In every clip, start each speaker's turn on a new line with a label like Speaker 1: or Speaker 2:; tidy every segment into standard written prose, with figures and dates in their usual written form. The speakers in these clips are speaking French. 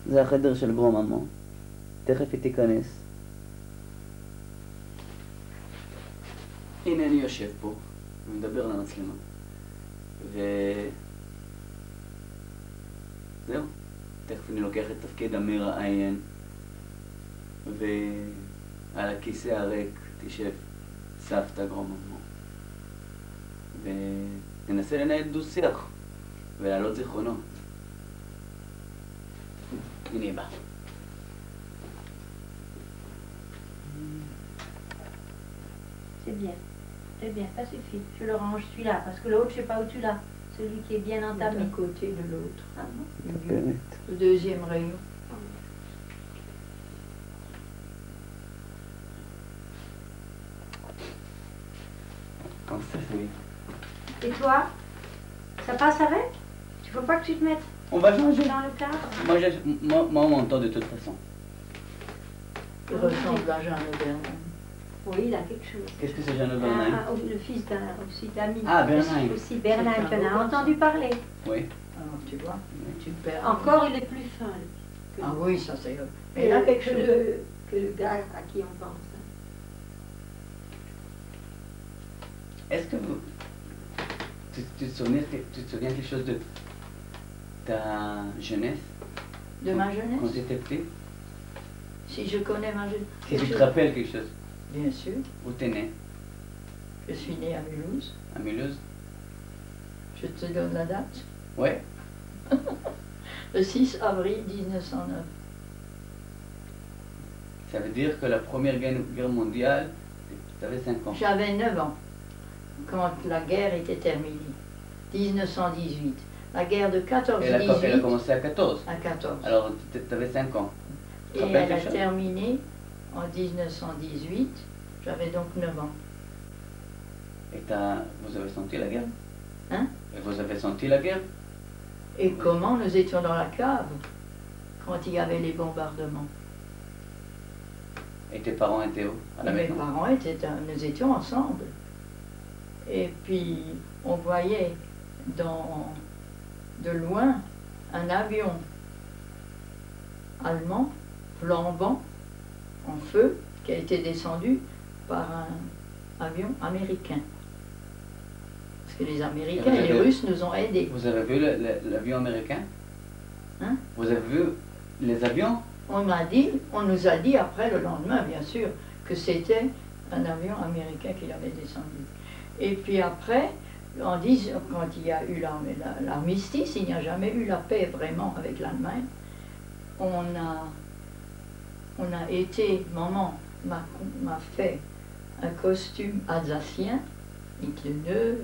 Speaker 1: זה החדר של גרוממה. תכף היא תיכנס. הנה אני יושב פה, ומדבר למצלמה. זהו. תכף אני לוקח את תפקיד המראיין. ועל הכיסא הריק תשב סבתא גרוממה. וננסה לנהל דו-שיח ולהעלות זיכרונות. הנה היא באה.
Speaker 2: C'est bien, ça suffit. Je le range celui-là, parce que l'autre, je sais pas où tu l'as. Celui qui est bien entamé.
Speaker 3: D'un côté de l'autre.
Speaker 2: Ah bon?
Speaker 3: Le deuxième rayon.
Speaker 1: Comme ça, oui.
Speaker 2: Et toi, ça passe avec? Il faut pas que tu te mettes
Speaker 1: On va changer.
Speaker 2: dans le cadre.
Speaker 1: Moi, on m'entend de toute façon.
Speaker 3: Il ressemble à Jeanne Bernheim.
Speaker 2: Oui, il a quelque chose.
Speaker 1: Qu'est-ce que c'est Jeanne Bernheim?
Speaker 2: Le fils d'un aussi d'ami.
Speaker 1: Ah, Bernheim.
Speaker 2: Aussi Bernheim, tu en as entendu parler.
Speaker 1: Oui.
Speaker 3: Alors tu vois, tu perds.
Speaker 2: Encore, il est plus fin.
Speaker 3: Ah oui, ça c'est... Mais il a quelque chose.
Speaker 2: Que le gars à qui on pense.
Speaker 1: Est-ce que vous... Tu te souviens quelque chose de ta jeunesse?
Speaker 3: De ma jeunesse?
Speaker 1: Quand tu étais petit?
Speaker 3: Si je connais ma jeunesse.
Speaker 1: Si tu te rappelles quelque chose?
Speaker 3: Bien sûr.
Speaker 1: Où t'es né?
Speaker 3: Je suis née à Mulhouse.
Speaker 1: À Mulhouse?
Speaker 3: Je te donne la date.
Speaker 1: Oui.
Speaker 3: Le 6 avril 1909.
Speaker 1: Ça veut dire que la Première Guerre mondiale, tu avais 5 ans.
Speaker 3: J'avais 9 ans quand la guerre était terminée. 1918. La guerre de 14-18.
Speaker 1: Elle a commencé à 14.
Speaker 3: À 14.
Speaker 1: Alors tu avais 5 ans.
Speaker 3: Et elle a terminé en 1918. J'avais donc 9 ans.
Speaker 1: Et vous avez senti la guerre?
Speaker 3: Hein?
Speaker 1: Et vous avez senti la guerre?
Speaker 3: Et comment nous étions dans la cave quand il y avait les bombardements.
Speaker 1: Et tes parents étaient où? À la maison?
Speaker 3: Mes parents nous étions ensemble. Et puis on voyait de loin un avion allemand flambant en feu qui a été descendu par un avion américain. Parce que les Américains et les Russes nous ont aidés.
Speaker 1: Vous avez vu l'avion américain?
Speaker 3: Hein?
Speaker 1: Vous avez vu les avions?
Speaker 3: On nous a dit après le lendemain, bien sûr, que c'était un avion américain qui l'avait descendu. Et puis après, quand il y a eu l'armistice, il n'y a jamais eu la paix vraiment avec l'Allemagne. On a été, maman m'a fait un costume alsacien, avec le nœud,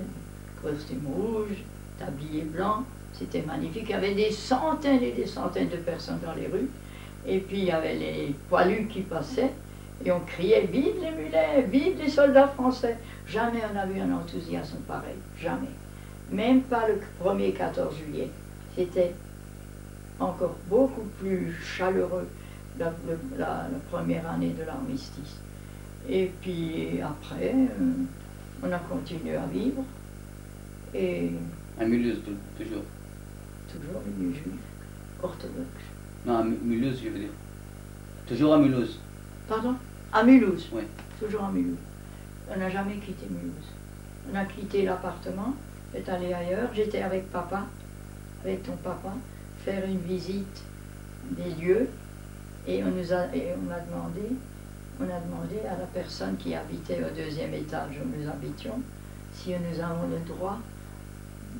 Speaker 3: costume rouge, tablier blanc, c'était magnifique. Il y avait des centaines et des centaines de personnes dans les rues. Et puis il y avait les poilus qui passaient et on criait « Vive les mulets, vive les soldats français !» Jamais on n'a vu un enthousiasme pareil, jamais. Même pas le 1er 14 juillet. C'était encore beaucoup plus chaleureux la première année de l'armistice. Et puis après, on a continué à vivre. Et
Speaker 1: à Mulhouse, toujours?
Speaker 3: Toujours milieu juif, orthodoxe.
Speaker 1: Non, à Mulhouse, je veux dire. Toujours à Mulhouse.
Speaker 3: Pardon? À Mulhouse.
Speaker 1: Oui.
Speaker 3: Toujours à Mulhouse. On n'a jamais quitté Mulhouse. On a quitté l'appartement, est allé ailleurs. J'étais avec papa, avec ton papa, faire une visite des lieux. Et on a demandé à la personne qui habitait au 2e étage où nous habitions si nous avons le droit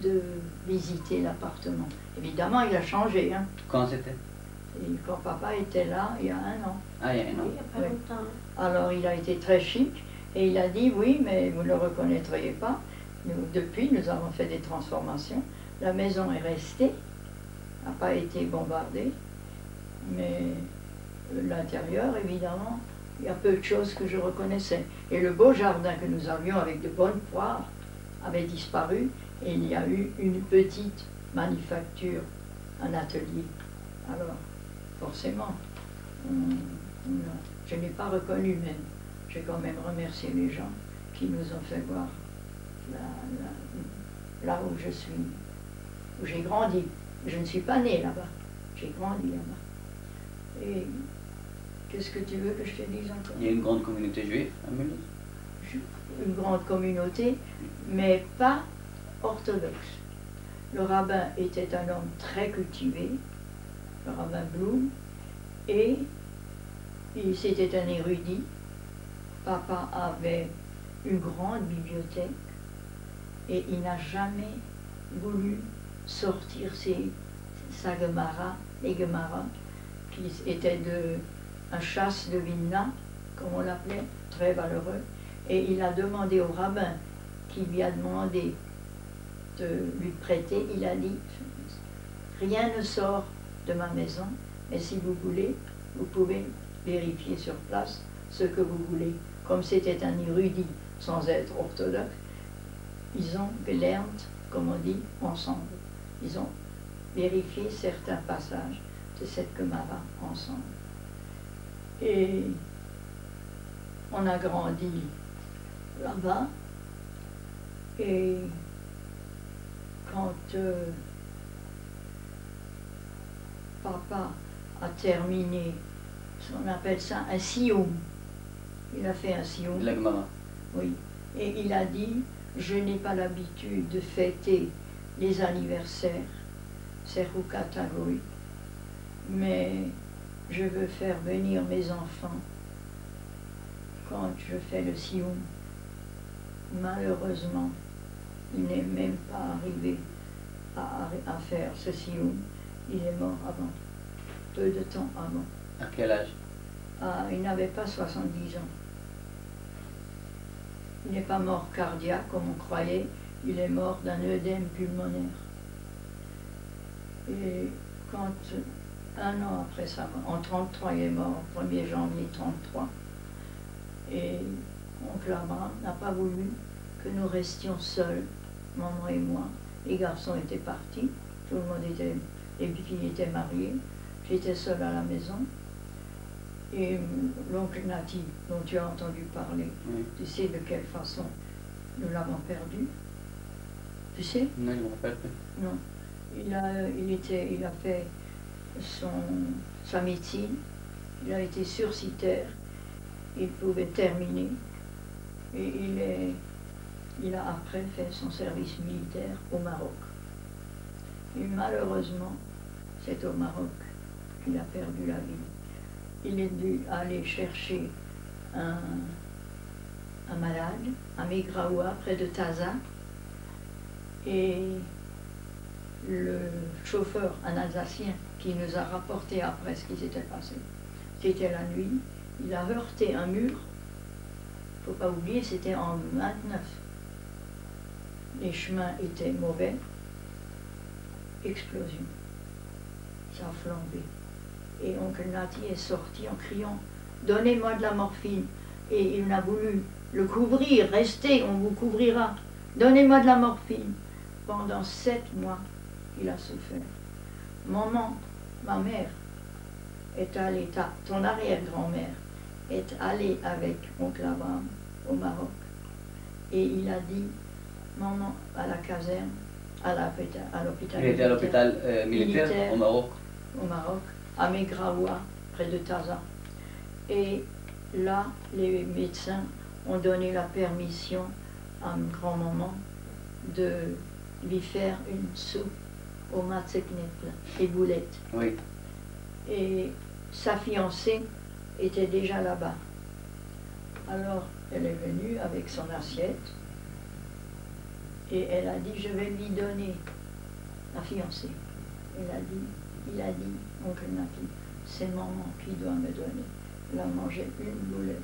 Speaker 3: de visiter l'appartement. Évidemment, il a changé. Hein.
Speaker 1: Quand c'était?
Speaker 3: Quand papa était là, il y a 1 an.
Speaker 1: Ah, il y a 1 an.
Speaker 2: Il n'y a pas longtemps.
Speaker 3: Alors il a été très chic et il a dit oui, mais vous ne le reconnaîtriez pas. Depuis, nous avons fait des transformations. La maison est restée, n'a pas été bombardée, mais l'intérieur, évidemment, il y a peu de choses que je reconnaissais. Et le beau jardin que nous avions avec de bonnes poires avait disparu et il y a eu une petite manufacture, un atelier. Alors, forcément, je n'ai pas reconnu même. J'ai quand même remercié les gens qui nous ont fait voir là où je suis, où j'ai grandi. Je ne suis pas née là-bas, j'ai grandi là-bas. Et qu'est-ce que tu veux que je te dise encore?
Speaker 1: Il y a une grande communauté juive à Mulhouse.
Speaker 3: Une grande communauté, mais pas orthodoxe. Le rabbin était un homme très cultivé, le rabbin Blum, et c'était un érudit. Papa avait une grande bibliothèque et il n'a jamais voulu sortir sa Gemara, les Gemara, qui étaient un chasse de Vilna, comme on l'appelait, très valeureux. Et il a demandé au rabbin qui lui a demandé de lui prêter, il a dit, rien ne sort de ma maison, mais si vous voulez, vous pouvez vérifier sur place ce que vous voulez. Comme c'était un érudit sans être orthodoxe, ils ont gelernt, comme on dit, ensemble. Ils ont vérifié certains passages de cette Gemara ensemble. Et on a grandi là-bas, et quand papa a terminé, on appelle ça un sioum, il a fait un sioum.
Speaker 1: La Gemara.
Speaker 3: Oui, et il a dit, je n'ai pas l'habitude de fêter les anniversaires, Serukat Hagoy, mais je veux faire venir mes enfants quand je fais le sioum. Malheureusement, il n'est même pas arrivé à faire ce sioum. Il est mort avant, peu de temps avant.
Speaker 1: À quel âge?
Speaker 3: Il n'avait pas 70 ans. Il n'est pas mort cardiaque comme on croyait, il est mort d'un œdème pulmonaire. Et quand, un an après sa mort, en 1933 il est mort, 1er janvier 1933, et oncle Abraham n'a pas voulu que nous restions seuls, maman et moi. Les garçons étaient partis, tout le monde était, les filles étaient mariées, j'étais seule à la maison. Et l'oncle Nati, dont tu as entendu parler,
Speaker 1: Oui.
Speaker 3: tu sais de quelle façon nous l'avons perdu? Tu sais?
Speaker 1: Non, je ne me rappelle plus.
Speaker 3: Non. Il a fait sa médecine, il a été sursitaire, il pouvait terminer, et il a après fait son service militaire au Maroc. Et malheureusement, c'est au Maroc qu'il a perdu la vie. Il est dû aller chercher un malade à Megraoua, près de Taza, et le chauffeur, un Alsacien, qui nous a rapporté après ce qui s'était passé, c'était la nuit, il a heurté un mur, il ne faut pas oublier, c'était en 29. Les chemins étaient mauvais, explosion, ça a flambé. Et oncle Nati est sorti en criant « Donnez-moi de la morphine !» Et il a voulu le couvrir, « Restez, on vous couvrira, donnez-moi de la morphine !» Pendant 7 mois, il a souffert. Maman, ma mère, est allée, ton arrière-grand-mère, est allée avec oncle Abraham au Maroc. Et il a dit « Maman, à la caserne, à l'hôpital. »
Speaker 1: Il était à l'hôpital militaire au Maroc.
Speaker 3: Au Maroc, à Megraoua, près de Taza. Et là, les médecins ont donné la permission à grand-maman de lui faire une soupe au matseknet, les boulettes.
Speaker 1: Oui.
Speaker 3: Et sa fiancée était déjà là-bas. Alors, elle est venue avec son assiette et elle a dit, je vais lui donner la fiancée. Il a dit, oncle Nati, c'est maman qui doit me donner. Il a mangé une boulette,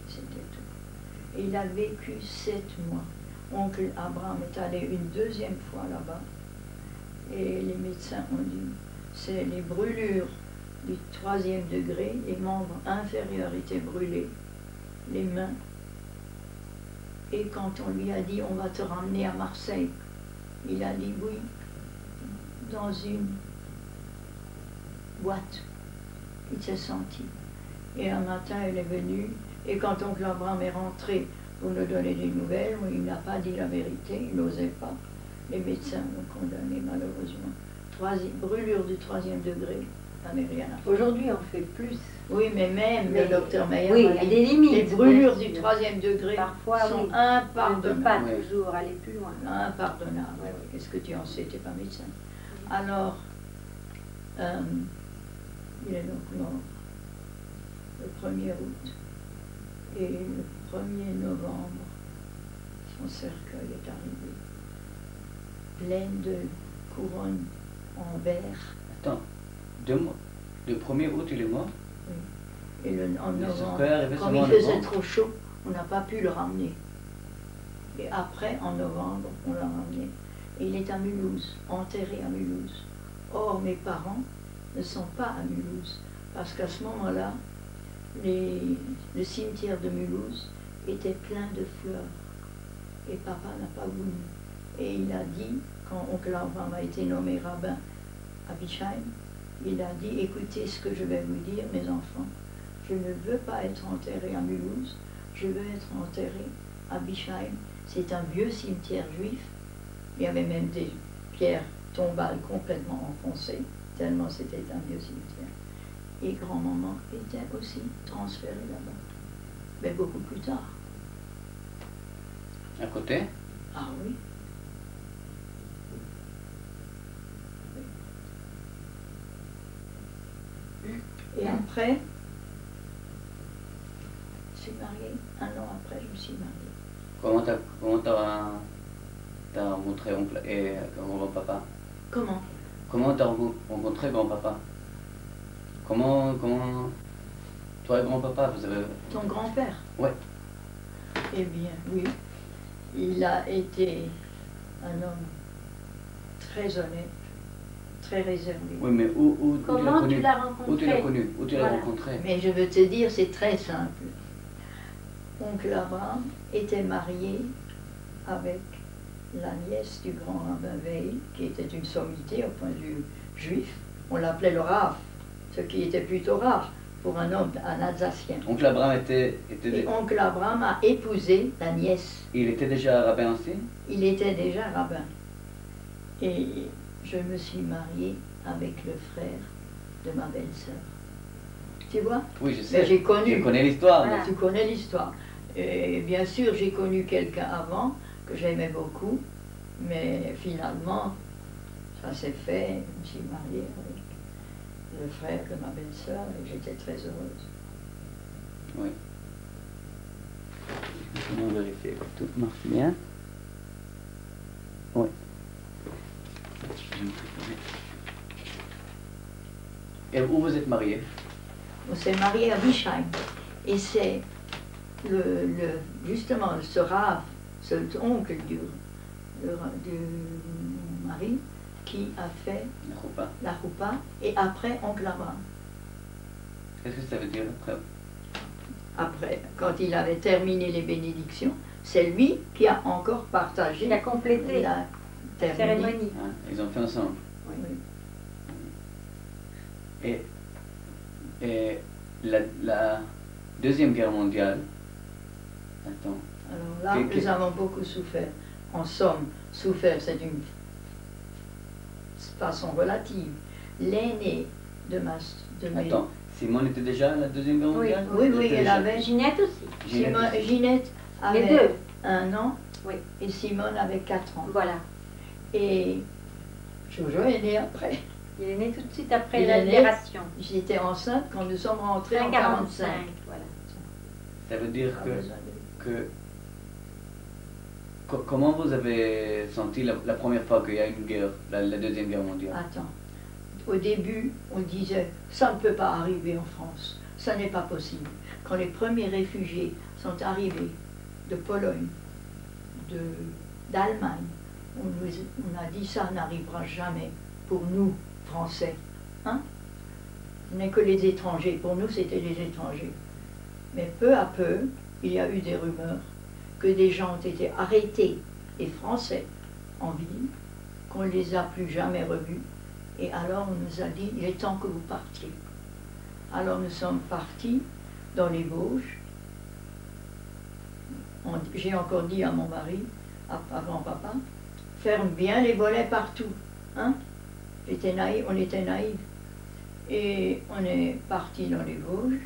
Speaker 3: c'était tout. Et il a vécu 7 mois. Oncle Abraham est allé une 2e fois là-bas. Et les médecins ont dit, c'est les brûlures du 3e degré, les membres inférieurs étaient brûlés, les mains. Et quand on lui a dit, on va te ramener à Marseille, il a dit oui, dans une boîte. Il s'est senti. Et un matin, elle est venue, et quand oncle Abraham est rentré pour nous donner des nouvelles, il n'a pas dit la vérité, il n'osait pas. Les médecins l'ont condamné malheureusement. Brûlure du 3e degré, Ça n'est rien à faire.
Speaker 2: Aujourd'hui, on fait plus.
Speaker 3: Oui, mais même
Speaker 2: Mais-
Speaker 3: le docteur Meyer
Speaker 2: Oui,
Speaker 3: m'a
Speaker 2: il y a
Speaker 3: dit,
Speaker 2: des limites.
Speaker 3: les brûlures
Speaker 2: bien
Speaker 3: du
Speaker 2: sûr.
Speaker 3: 3e degré
Speaker 2: Parfois,
Speaker 3: sont
Speaker 2: oui. On ne peut
Speaker 3: impardonnables.
Speaker 2: pas
Speaker 1: Ouais.
Speaker 2: toujours aller plus loin.
Speaker 3: Impardonnable.
Speaker 2: Ouais, ouais.
Speaker 3: Qu'est-ce que tu en sais? Tu n'es pas médecin. Alors, il est donc mort le 1er août. Et le 1er novembre, son cercueil est arrivé, plein de couronnes en verre.
Speaker 1: Attends, 2 mois. Le 1er août, il est mort?
Speaker 3: Et en
Speaker 1: Le
Speaker 3: novembre,
Speaker 1: cercueil est arrivé
Speaker 3: comme
Speaker 1: seulement
Speaker 3: il
Speaker 1: en
Speaker 3: faisait
Speaker 1: novembre.
Speaker 3: trop chaud, on n'a pas pu le ramener. Et après, en novembre, on l'a ramené. Et il est à Mulhouse, enterré à Mulhouse. Or, mes parents ne sont pas à Mulhouse, parce qu'à ce moment-là, le cimetière de Mulhouse était plein de fleurs. Et papa n'a pas voulu. Et il a dit, quand oncle Abraham a été nommé rabbin à Bischheim, il a dit, écoutez ce que je vais vous dire, mes enfants. Je ne veux pas être enterré à Mulhouse, je veux être enterré à Bischheim. C'est un vieux cimetière juif. Il y avait même des pierres tombales complètement enfoncées, tellement c'était un vieux cimetière. Et grand-maman était aussi transférée là-bas, mais beaucoup plus tard.
Speaker 1: À côté?
Speaker 3: Ah oui. Et après, je suis mariée. 1 an après, je me suis mariée.
Speaker 1: Comment t'as rencontré oncle et grand-papa?
Speaker 3: Comment?
Speaker 1: Comment t'as rencontré grand-papa? Comment toi et grand-papa vous avez...
Speaker 3: Ton grand-père?
Speaker 1: Ouais.
Speaker 3: Eh bien, oui. Il a été un homme très honnête, très réservé.
Speaker 1: Oui, mais où tu l'as
Speaker 2: Comment
Speaker 1: connu?
Speaker 2: tu l'as rencontré?
Speaker 1: Où tu l'as connu? Où tu l'as
Speaker 2: Voilà.
Speaker 1: rencontré?
Speaker 3: Mais je veux te dire, c'est très simple. Oncle Abraham était marié avec la nièce du grand rabbin Veil, qui était une sommité au point de vue juif. On l'appelait le Rav, ce qui était plutôt rare pour un homme, un Alsacien.
Speaker 1: Oncle Abraham était
Speaker 3: Et oncle Abraham a épousé la nièce.
Speaker 1: il était déjà rabbin aussi?
Speaker 3: Il était déjà rabbin. Et je me suis mariée avec le frère de ma belle-sœur. Tu vois?
Speaker 1: Oui, je sais.
Speaker 3: Mais j'ai connu.
Speaker 1: Je connais l'histoire.
Speaker 2: Voilà.
Speaker 3: Tu connais l'histoire. Et bien sûr, j'ai connu quelqu'un avant que j'aimais beaucoup, mais finalement, ça s'est fait. Je me suis mariée avec le frère de ma belle-sœur et j'étais très heureuse.
Speaker 1: Oui. On va vérifier que tout marche bien. Oui. Et où vous êtes mariés?
Speaker 3: On s'est mariés à Bischheim. Et c'est justement ce Rav, ce oncle du mari, qui a fait
Speaker 1: La Choupa.
Speaker 3: la roupa, et après oncle Abraham.
Speaker 1: Qu'est-ce que ça veut dire après?
Speaker 3: Après, quand il avait terminé les bénédictions, c'est lui qui a encore partagé
Speaker 2: Il a complété
Speaker 3: la
Speaker 2: la
Speaker 3: terminé.
Speaker 2: cérémonie.
Speaker 1: Hein, ils ont fait ensemble.
Speaker 3: Oui.
Speaker 1: Et la Deuxième Guerre mondiale, attends,
Speaker 3: Alors là,
Speaker 1: Et
Speaker 3: nous avons beaucoup souffert. En somme, souffert, c'est une façon relative. L'aîné de mes...
Speaker 1: attends, Simone était déjà à la Deuxième Guerre mondiale?
Speaker 3: Oui,
Speaker 1: Elle
Speaker 3: oui,
Speaker 1: était
Speaker 3: elle
Speaker 1: déjà-
Speaker 3: avait...
Speaker 2: Ginette aussi.
Speaker 1: Ginette aussi.
Speaker 3: Ginette
Speaker 2: Les
Speaker 3: avait
Speaker 2: deux.
Speaker 3: 1 an
Speaker 2: Oui.
Speaker 3: et Simone avait 4 ans.
Speaker 2: Voilà.
Speaker 3: Et Jojo est né après.
Speaker 2: Il est né tout de suite après
Speaker 3: Il
Speaker 2: la
Speaker 3: est né-
Speaker 2: libération.
Speaker 3: J'étais enceinte quand nous sommes rentrés en
Speaker 2: 45.
Speaker 3: 45.
Speaker 2: Voilà.
Speaker 1: Ça veut dire
Speaker 3: Pas besoin de-
Speaker 1: comment vous avez senti la première fois qu'il y a une guerre, la Deuxième Guerre mondiale?
Speaker 3: Attends. Au début, on disait, ça ne peut pas arriver en France. Ça n'est pas possible. Quand les premiers réfugiés sont arrivés de Pologne, d'Allemagne, on a dit, ça n'arrivera jamais pour nous, Français. Hein? Ce n'est que les étrangers. Pour nous, c'était les étrangers. Mais peu à peu, il y a eu des rumeurs que des gens ont été arrêtés, et Français, en ville, qu'on ne les a plus jamais revus. Et alors on nous a dit, il est temps que vous partiez. Alors nous sommes partis dans les Vosges. J'ai encore dit à mon mari, à grand-papa, ferme bien les volets partout. Hein? On était naïfs. Et on est parti dans les Vosges.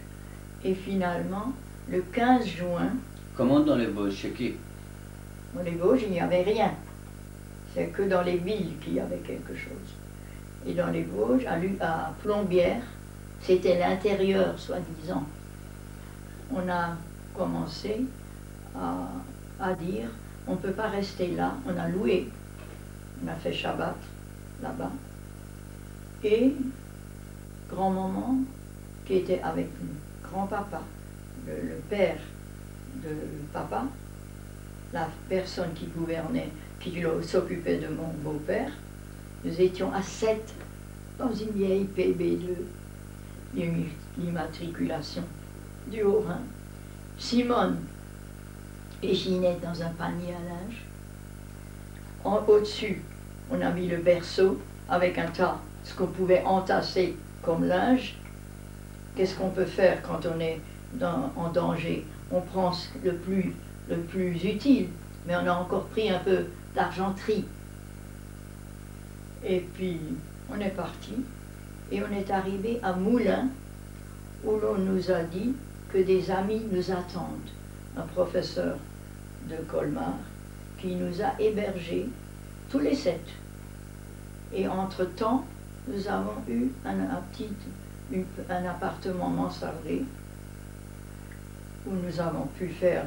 Speaker 3: Et finalement, le 15 juin,
Speaker 1: Comment dans les Vosges? Chez qui?
Speaker 3: dans les Vosges, il n'y avait rien. C'est que dans les villes qu'il y avait quelque chose. Et dans les Vosges, à Plombières, c'était l'intérieur, soi-disant. On a commencé à dire, on ne peut pas rester là. On a loué, on a fait Shabbat là-bas. Et grand-maman, qui était avec nous, grand-papa, le père de papa, la personne qui gouvernait, qui s'occupait de mon beau-père, nous étions à 7 dans une vieille PB2, l'immatriculation du Haut-Rhin. Simone et Ginette dans un panier à linge. Au-dessus, on a mis le berceau avec un tas, ce qu'on pouvait entasser comme linge. Qu'est-ce qu'on peut faire quand on est en danger? On prend le plus utile, mais on a encore pris un peu d'argenterie. Et puis, on est parti, et on est arrivé à Moulins, où l'on nous a dit que des amis nous attendent. Un professeur de Colmar, qui nous a hébergés, tous les 7. Et entre-temps, nous avons eu un appartement mansardé, où nous avons pu faire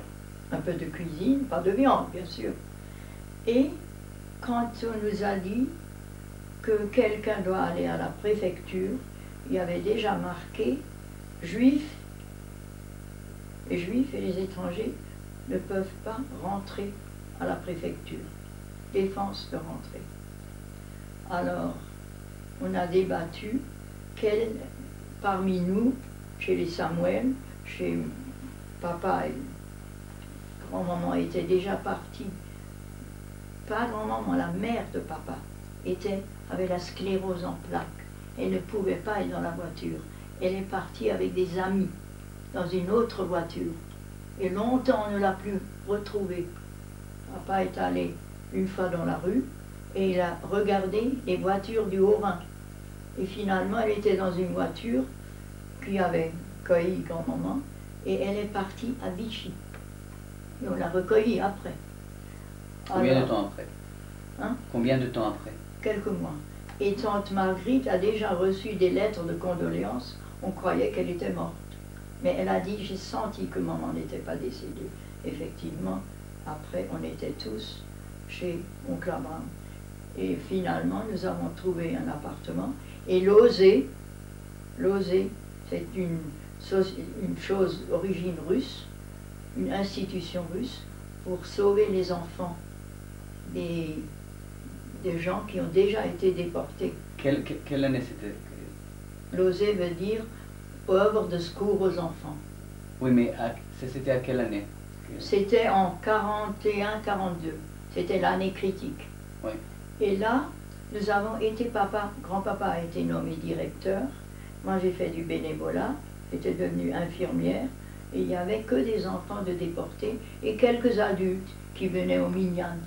Speaker 3: un peu de cuisine, pas de viande bien sûr. Et quand on nous a dit que quelqu'un doit aller à la préfecture, il y avait déjà marqué « Juifs ». Les Juifs et les étrangers ne peuvent pas rentrer à la préfecture. Défense de rentrer. Alors, on a débattu quel, parmi nous, chez les Samuel, chez papa et grand-maman était déjà partie. Pas grand-maman, la mère de papa avait la sclérose en plaques. Elle ne pouvait pas être dans la voiture. Elle est partie avec des amis dans une autre voiture. Et longtemps on ne l'a plus retrouvée. Papa est allé une fois dans la rue et il a regardé les voitures du Haut-Rhin. Et finalement, elle était dans une voiture qui avait cueilli grand-maman et elle est partie à Vichy. Et on l'a recueillie après.
Speaker 1: Combien de temps après?
Speaker 3: Hein?
Speaker 1: Combien de temps après?
Speaker 3: Quelques mois. Et tante Marguerite a déjà reçu des lettres de condoléances. On croyait qu'elle était morte. Mais elle a dit, j'ai senti que maman n'était pas décédée. Effectivement, après, on était tous chez oncle Abraham. Et finalement, nous avons trouvé un appartement. Et l'Osé, c'est une chose d'origine russe, une institution russe, pour sauver les enfants des gens qui ont déjà été déportés.
Speaker 1: Quelle année c'était?
Speaker 3: L'Osé veut dire œuvre de secours aux enfants.
Speaker 1: Oui, mais c'était à quelle année?
Speaker 3: C'était en 41-42. C'était l'année critique.
Speaker 1: Oui.
Speaker 3: Et là, nous avons été, grand-papa a été nommé directeur. Moi, j'ai fait du bénévolat. J'étais devenue infirmière. Et il n'y avait que des enfants de déportés et quelques adultes qui venaient au Minyan.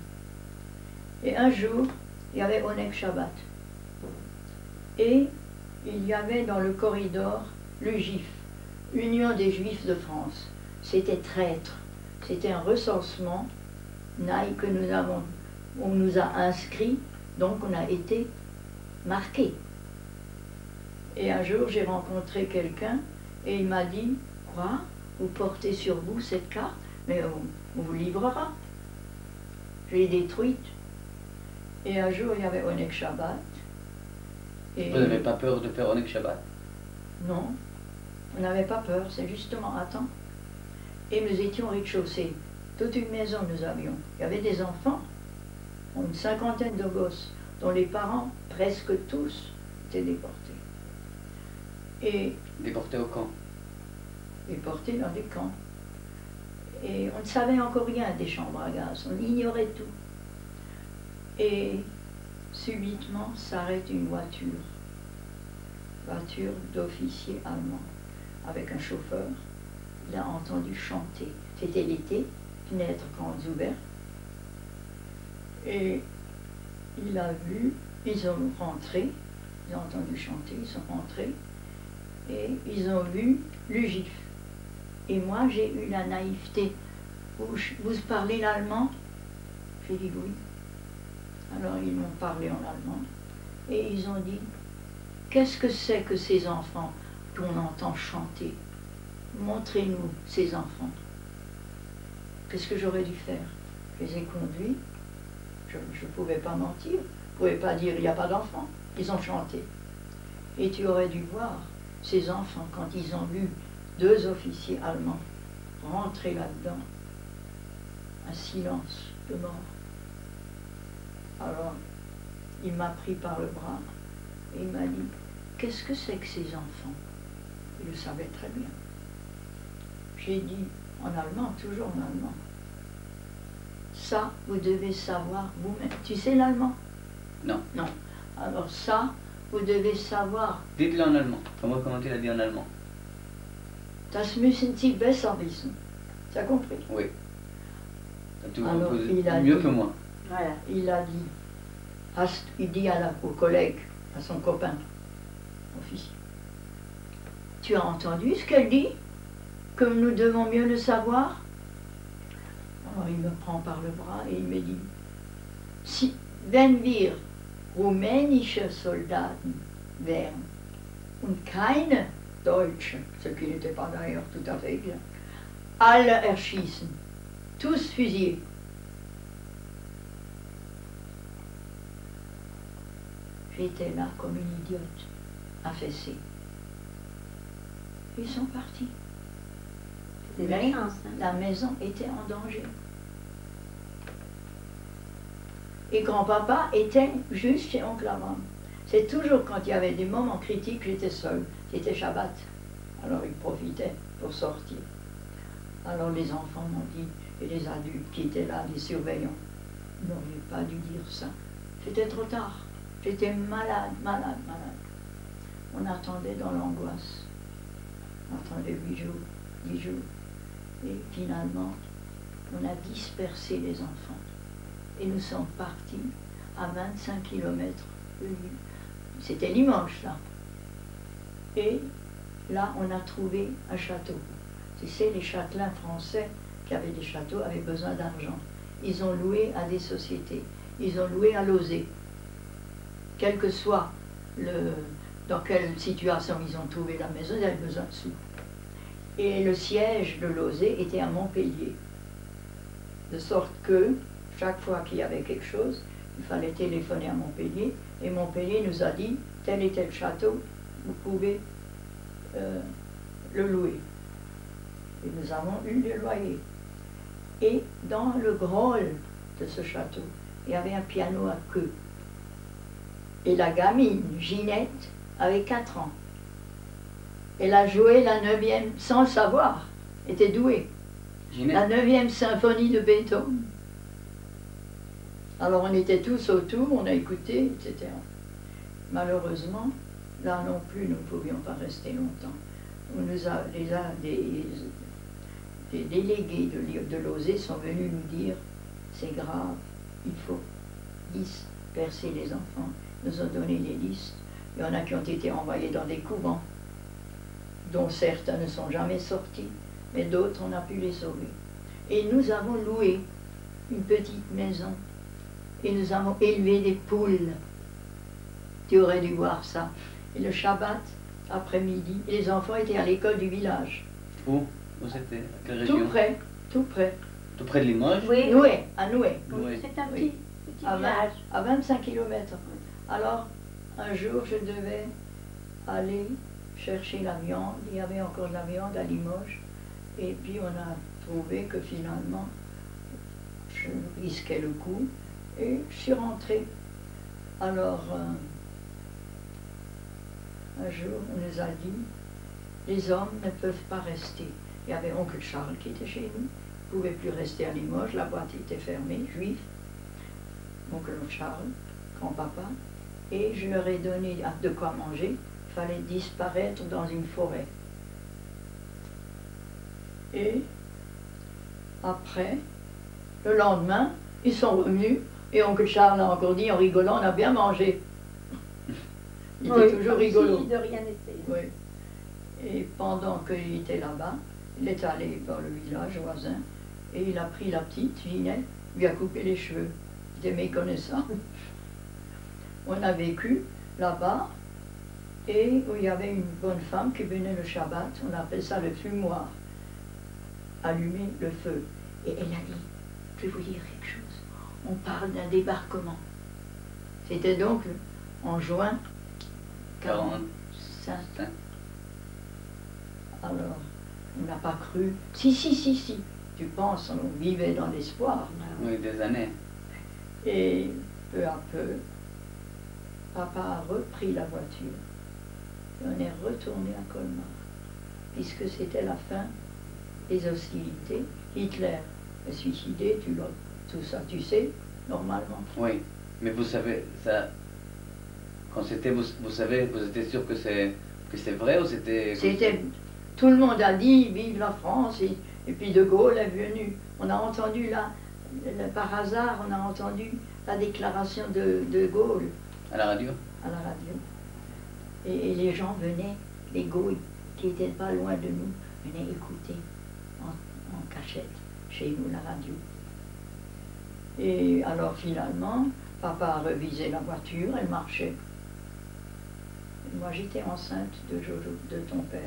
Speaker 3: Et un jour, il y avait Onek Shabbat. Et il y avait dans le corridor le GIF, Union des Juifs de France. C'était traître. C'était un recensement que on nous a inscrits, donc on a été marqués. Et un jour, j'ai rencontré quelqu'un et il m'a dit, quoi, vous portez sur vous cette carte, mais on vous livrera. Je l'ai détruite. Et un jour, il y avait Onek Shabbat. Et
Speaker 1: vous n'avez pas peur de faire Onek Shabbat?
Speaker 3: Non, on n'avait pas peur, c'est justement, attends. Et nous étions au rez-de-chaussée. Toute une maison nous avions. Il y avait des enfants, une cinquantaine de gosses, dont les parents, presque tous, étaient déportés. Et
Speaker 1: déportés au camp?
Speaker 3: Déportés dans des camps. Et on ne savait encore rien des chambres à gaz, on ignorait tout. Et subitement s'arrête une voiture d'officier allemand, avec un chauffeur. Il a entendu chanter. C'était l'été, fenêtres grandes ouvertes. Et il a vu, ils ont rentré, ils ont entendu chanter, ils sont rentrés. et ils ont vu le gif. Et moi, j'ai eu la naïveté. Vous parlez l'allemand? J'ai dit oui. Alors ils m'ont parlé en allemand et ils ont dit, qu'est-ce que c'est que ces enfants qu'on entend chanter? Montrez-nous ces enfants. Qu'est-ce que j'aurais dû faire? Je les ai conduits, je ne pouvais pas mentir, je ne pouvais pas dire il n'y a pas d'enfants, ils ont chanté. Et tu aurais dû voir ces enfants quand ils ont vu 2 officiers allemands rentrer là-dedans, un silence de mort. Alors, il m'a pris par le bras et il m'a dit, qu'est-ce que c'est que ces enfants? Il le savait très bien. J'ai dit en allemand, toujours en allemand, ça, vous devez savoir vous-même. Tu sais l'allemand?
Speaker 1: Non.
Speaker 3: Non. Alors ça, vous devez savoir.
Speaker 1: Dites-le en allemand. Comment tu l'as dit en allemand?
Speaker 3: Das müssen Sie besser wissen. Tu as compris?
Speaker 1: Oui. Tu
Speaker 3: alors, il a
Speaker 1: mieux
Speaker 3: dit,
Speaker 1: que moi.
Speaker 3: Voilà, il a dit, il dit au collègue, à son copain, officier, tu as entendu ce qu'elle dit? Que nous devons mieux le savoir? Alors il me prend par le bras et il me dit, si, wenn wir rumänische Soldaten wären und keine Deutsche, ce qui n'était pas d'ailleurs tout à fait bien, alle erschießen, tous fusillés. J'étais là comme une idiote, affaissée. Ils sont partis. Mais la maison était en danger. Et grand-papa était juste chez oncle Abraham. C'est toujours quand il y avait des moments critiques, j'étais seule. C'était Shabbat. Alors il profitait pour sortir. Alors les enfants m'ont dit, et les adultes qui étaient là, les surveillants, ils n'auraient pas dû dire ça. C'était trop tard. J'étais malade, malade, malade. On attendait dans l'angoisse. On attendait 8 jours, 10 jours. Et finalement, on a dispersé les enfants. Et nous sommes partis à 25 km de Lille. C'était Limoges, là. Et là, on a trouvé un château. Tu sais, les châtelains français qui avaient des châteaux avaient besoin d'argent. Ils ont loué à des sociétés. Ils ont loué à Lausée. Quel que soit dans quelle situation ils ont trouvé la maison, ils avaient besoin de sous. Et le siège de Lausée était à Montpellier. De sorte que, chaque fois qu'il y avait quelque chose, il fallait téléphoner à Montpellier. Et Montpellier nous a dit, tel et tel château, vous pouvez le louer. Et nous avons eu le loyer. Et dans le grand hall de ce château, il y avait un piano à queue. Et la gamine, Ginette, avait 4 ans. Elle a joué la 9e, sans le savoir, était douée.
Speaker 1: Ginette.
Speaker 3: La 9e symphonie de Beethoven. Alors on était tous autour, on a écouté, etc. Malheureusement, là non plus, nous ne pouvions pas rester longtemps. On nous a, des délégués de Lausée sont venus nous dire, c'est grave, il faut disperser les enfants. Ils nous ont donné des listes. Il y en a qui ont été envoyés dans des couvents, dont certains ne sont jamais sortis, mais d'autres, on a pu les sauver. Et nous avons loué une petite maison, et nous avons élevé des poules. Tu aurais dû voir ça. Et le Shabbat, après-midi, les enfants étaient à l'école du village.
Speaker 1: Où c'était? Quelle région?
Speaker 3: Tout près, tout près.
Speaker 1: Tout près de Limoges?
Speaker 2: Oui,
Speaker 3: Noué, à Noué.
Speaker 1: Oui.
Speaker 2: c'est un
Speaker 3: Oui.
Speaker 2: petit
Speaker 3: À
Speaker 2: village.
Speaker 3: 25 km. Alors, un jour, je devais aller chercher la viande. Il y avait encore de la viande à Limoges. Et puis, on a trouvé que finalement, je risquais le coup. Et je suis rentrée. Alors, un jour, on nous a dit, les hommes ne peuvent pas rester. Il y avait oncle Charles qui était chez nous. Il ne pouvait plus rester à Limoges. La boîte était fermée, juif. Oncle Charles, grand-papa. Et je leur ai donné de quoi manger. Il fallait disparaître dans une forêt. Et après, le lendemain, ils sont revenus. Et oncle Charles a encore dit, en rigolant, on a bien mangé. Il était toujours rigolo.
Speaker 2: Si de rien n'était.
Speaker 3: Oui. Et pendant qu'il était là-bas, il est allé dans le village voisin et il a pris la petite, Ginette, lui a coupé les cheveux. Il était méconnaissant. On a vécu là-bas et où il y avait une bonne femme qui venait le Shabbat, on appelle ça le fumoir, allumer le feu. Et elle a dit, je vais vous dire quelque chose, on parle d'un débarquement. C'était donc en juin 45. Alors, on n'a pas cru. Si, tu penses, on vivait dans l'espoir.
Speaker 1: Oui, des années.
Speaker 3: Et peu à peu, papa a repris la voiture. Et on est retourné à Colmar, puisque c'était la fin des hostilités. Hitler est suicidé, tout ça, tu sais, normalement.
Speaker 1: Oui, mais vous savez, ça, quand c'était, vous savez, vous étiez sûr que c'est vrai ou c'était...
Speaker 3: Tout le monde a dit, vive la France, et puis De Gaulle est venu. On a entendu là, par hasard, on a entendu la déclaration de Gaulle.
Speaker 1: À la radio?
Speaker 3: À la radio. Et les gens venaient, les Gaules, qui n'étaient pas loin de nous, venaient écouter en cachette, chez nous, la radio. Et alors finalement, papa a revisé la voiture, elle marchait. Et moi j'étais enceinte de Jojo, de ton père.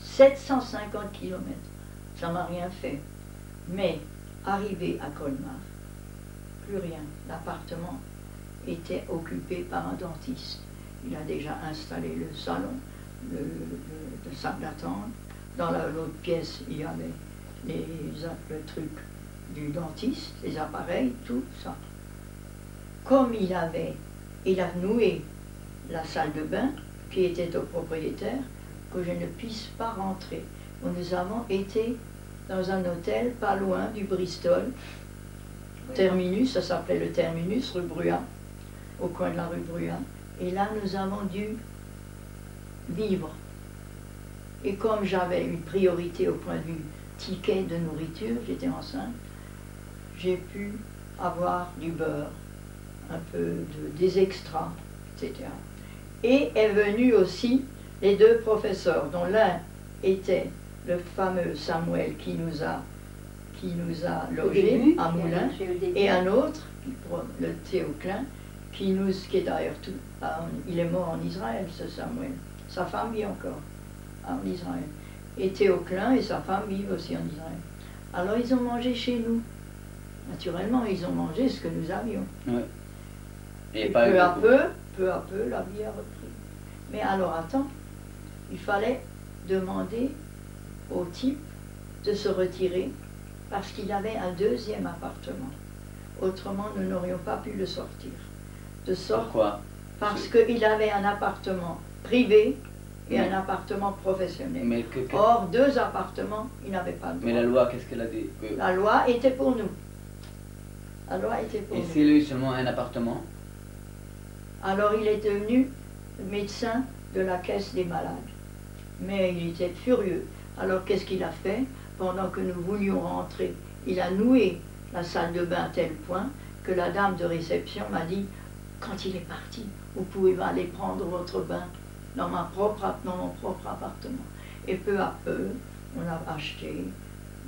Speaker 3: 750 km, ça m'a rien fait. Mais, arrivé à Colmar, plus rien. L'appartement était occupé par un dentiste. Il a déjà installé le salon, le salle d'attente. Dans l'autre pièce, il y avait le truc du dentiste, les appareils, tout ça. Comme il a noué la salle de bain, qui était au propriétaire, que je ne puisse pas rentrer. Nous avons été dans un hôtel pas loin du Bristol, Terminus, ça s'appelait le Terminus, rue Bruat, au coin de la rue Bruat. Et là, nous avons dû vivre. Et comme j'avais une priorité au point de vue ticket de nourriture, j'étais enceinte, j'ai pu avoir du beurre, un peu des extras, etc. Et est venu aussi les deux professeurs, dont l'un était le fameux Samuel qui nous a logés à Moulins, et un autre, le Théoclin, qui est d'ailleurs tout. Il est mort en Israël, ce Samuel. Sa femme vit encore en Israël. Et Théoclin et sa femme vivent aussi en Israël. Alors ils ont mangé chez nous. Naturellement, ils ont mangé ce que nous avions.
Speaker 1: Oui.
Speaker 3: Et peu à peu, la vie a repris. Mais alors attends, il fallait demander au type de se retirer parce qu'il avait un deuxième appartement. Autrement, nous n'aurions pas pu le sortir.
Speaker 1: Pourquoi?
Speaker 3: Parce qu'il avait un appartement privé et un appartement professionnel. Or, deux appartements, il n'avait pas de droit.
Speaker 1: Mais la loi, qu'est-ce qu'elle a dit?
Speaker 3: La loi était pour nous. La loi était pour nous.
Speaker 1: Et s'il a eu seulement un appartement?
Speaker 3: Alors, il est devenu médecin de la caisse des malades. Mais il était furieux. Alors, qu'est-ce qu'il a fait? Pendant que nous voulions rentrer, il a noué la salle de bain à tel point que la dame de réception m'a dit « Quand il est parti, vous pouvez aller prendre votre bain dans mon propre appartement. » Et peu à peu, on a acheté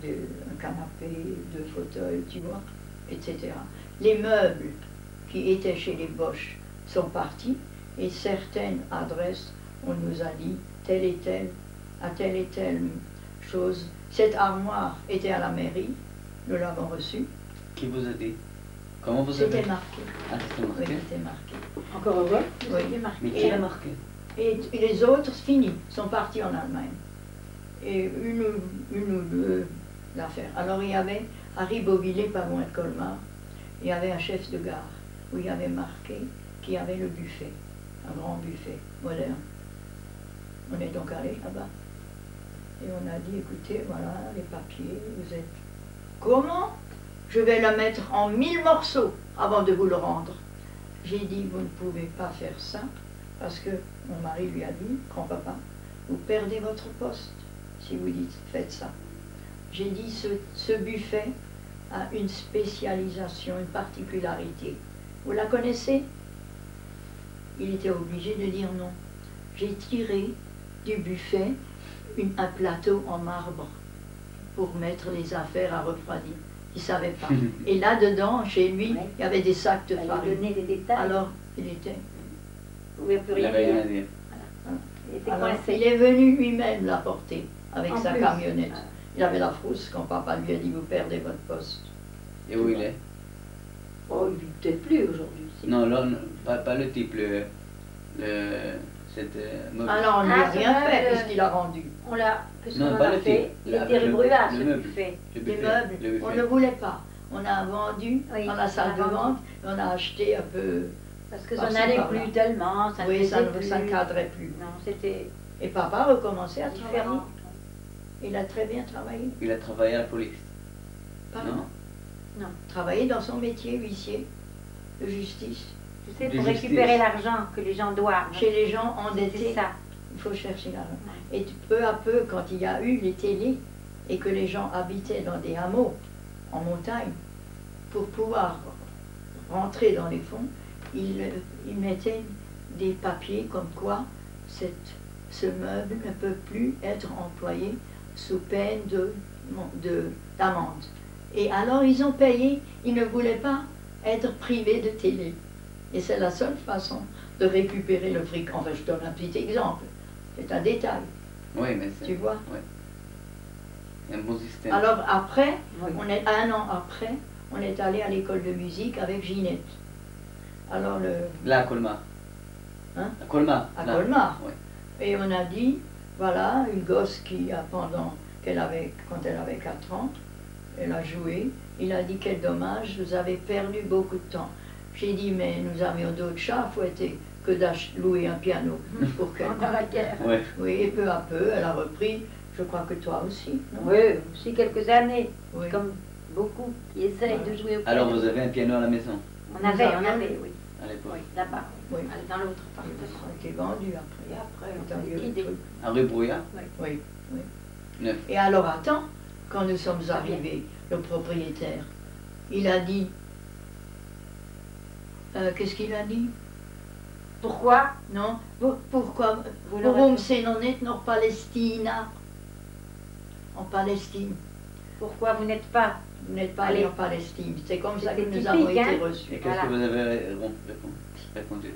Speaker 3: un canapé, 2 fauteuils, tu vois, etc. Les meubles qui étaient chez les Bosch sont partis et certaines adresses, on nous a dit telle et telle, à telle et telle chose. Cette armoire était à la mairie, nous l'avons reçue.
Speaker 1: Qui vous a dit? Comment vous avez...
Speaker 3: C'était marqué.
Speaker 1: Ah, c'était marqué?
Speaker 3: Oui, c'était marqué.
Speaker 2: Encore heureux?
Speaker 3: Oui,
Speaker 2: C'était marqué.
Speaker 1: Mais qui l'a marqué?
Speaker 3: Et les autres, fini, sont partis en Allemagne. Et une ou deux affaires. Alors il y avait, à Ribeauvillé, pas loin de Colmar, il y avait un chef de gare, où il y avait marqué qu'il y avait le buffet, un grand buffet moderne. On est donc allé là-bas. Et on a dit, écoutez, voilà, les papiers, vous êtes... Comment? Je vais la mettre en 1000 morceaux avant de vous le rendre. J'ai dit, vous ne pouvez pas faire ça, parce que mon mari lui a dit, grand-papa, vous perdez votre poste si vous dites, faites ça. J'ai dit, ce buffet a une spécialisation, une particularité. Vous la connaissez? Il était obligé de dire non. J'ai tiré du buffet un plateau en marbre pour mettre les affaires à refroidir. Il ne savait pas. Et là-dedans, chez lui,
Speaker 2: Ouais.
Speaker 3: il y avait des sacs de
Speaker 2: Il
Speaker 3: farine.
Speaker 2: donnait des détails.
Speaker 3: Alors, il était...
Speaker 2: Vous ne pouvez plus
Speaker 1: Il
Speaker 2: rien
Speaker 1: avait rien à
Speaker 2: dire.
Speaker 1: dire.
Speaker 2: Il était
Speaker 3: Alors,
Speaker 2: coincé.
Speaker 3: il est venu lui-même l'apporter avec
Speaker 2: En
Speaker 3: sa
Speaker 2: plus.
Speaker 3: camionnette.
Speaker 2: Ah.
Speaker 3: Il avait la frousse quand papa lui a dit, vous perdez votre poste.
Speaker 1: Et où il est?
Speaker 2: Oh, il vit peut-être plus aujourd'hui. si.
Speaker 1: Non, là, pas le type, c'était mauvais.
Speaker 3: Alors, on ne lui
Speaker 2: Ah,
Speaker 3: a
Speaker 2: ce
Speaker 3: rien
Speaker 2: meuble.
Speaker 3: fait puisqu'il a rendu.
Speaker 2: On l'a. Qu'est-ce
Speaker 1: Non,
Speaker 2: qu'on
Speaker 1: pas
Speaker 2: a
Speaker 1: le
Speaker 2: fait?
Speaker 1: type.
Speaker 2: Il
Speaker 1: Là,
Speaker 2: était
Speaker 1: le-
Speaker 2: rebrûlard,
Speaker 1: le
Speaker 2: ce
Speaker 1: meuble.
Speaker 2: buffet.
Speaker 1: Le
Speaker 3: Les
Speaker 1: buffet,
Speaker 3: meubles,
Speaker 1: le buffet.
Speaker 3: on ne voulait pas. On a vendu
Speaker 2: Oui,
Speaker 3: dans la salle
Speaker 2: on
Speaker 3: de
Speaker 2: a vendu.
Speaker 3: vente, et on a acheté un peu.
Speaker 2: Parce que ça
Speaker 3: Par-ci,
Speaker 2: n'allait
Speaker 3: par-là.
Speaker 2: plus tellement, ça ne
Speaker 3: Oui, ça
Speaker 2: faisait
Speaker 3: ne
Speaker 2: plus.
Speaker 3: cadrait plus.
Speaker 2: Non, c'était
Speaker 3: Et papa recommençait à travailler.
Speaker 2: différent.
Speaker 3: Il a très bien travaillé.
Speaker 1: Il a travaillé à la police.
Speaker 3: Pardon.
Speaker 1: Non.
Speaker 3: Travaillé dans son métier, huissier de justice.
Speaker 2: Tu sais,
Speaker 1: De
Speaker 2: pour
Speaker 1: justice.
Speaker 2: récupérer l'argent que les gens doivent.
Speaker 3: Chez les gens
Speaker 2: C'était
Speaker 3: endettés,
Speaker 2: ça.
Speaker 3: il faut chercher l'argent. Et peu à peu, quand il y a eu les télés et que les gens habitaient dans des hameaux en montagne, pour pouvoir rentrer dans les fonds, ils mettaient des papiers comme quoi ce meuble ne peut plus être employé sous peine d'amende. Et alors ils ont payé, ils ne voulaient pas être privés de télé. Et c'est la seule façon de récupérer le fric. Enfin, je donne un petit exemple, c'est un détail,
Speaker 1: Oui, mais c'est...
Speaker 3: tu vois.
Speaker 1: Ouais. Un bon système.
Speaker 3: Alors après,
Speaker 2: Oui.
Speaker 3: un an après, on est allé à l'école de musique avec Ginette. Alors
Speaker 1: Là, à Colmar.
Speaker 3: Hein?
Speaker 1: À Colmar.
Speaker 3: à
Speaker 1: là.
Speaker 3: Colmar.
Speaker 1: Ouais.
Speaker 3: Et on a dit, voilà, une gosse qui a quand elle avait 4 ans, elle a joué. Il a dit, quel dommage, vous avez perdu beaucoup de temps. J'ai dit, mais nous avions d'autres chats à fouetter que louer un piano pour qu'elle...
Speaker 2: Pendant la guerre.
Speaker 1: Ouais.
Speaker 3: Oui, et peu à peu, elle a repris, je crois que toi aussi, non?
Speaker 2: Oui, aussi quelques années,
Speaker 3: Oui.
Speaker 2: comme beaucoup qui essayent de jouer au piano.
Speaker 1: Alors, vous avez un piano à la maison,
Speaker 2: On avait,
Speaker 3: avions-
Speaker 2: oui.
Speaker 1: à l'époque.
Speaker 2: Oui, là-bas,
Speaker 3: Oui.
Speaker 2: dans l'autre
Speaker 3: Ça
Speaker 2: appartement.
Speaker 3: a été vendu après.
Speaker 2: Et après,
Speaker 3: C'est
Speaker 2: on
Speaker 3: un
Speaker 2: a
Speaker 3: vieux
Speaker 2: liquidé.
Speaker 3: truc.
Speaker 1: À rue Brouillard,
Speaker 3: Oui.
Speaker 1: neuf.
Speaker 3: Et alors, attends, quand nous sommes arrivés, le propriétaire, il a dit, qu'est-ce qu'il a dit?
Speaker 2: Pourquoi
Speaker 3: Non, pourquoi?
Speaker 2: Vous l'aurez
Speaker 3: Waarom
Speaker 2: fait.
Speaker 3: c'est non net nog Palestina? En Palestine.
Speaker 2: Pourquoi vous n'êtes pas
Speaker 3: Vous n'êtes pas allé
Speaker 2: Allez.
Speaker 3: en Palestine. C'est comme ça que
Speaker 2: C'était
Speaker 3: nous avons
Speaker 2: typique,
Speaker 3: été
Speaker 2: hein.
Speaker 3: reçus.
Speaker 1: Et qu'est-ce
Speaker 2: Voilà.
Speaker 1: que vous avez répondu?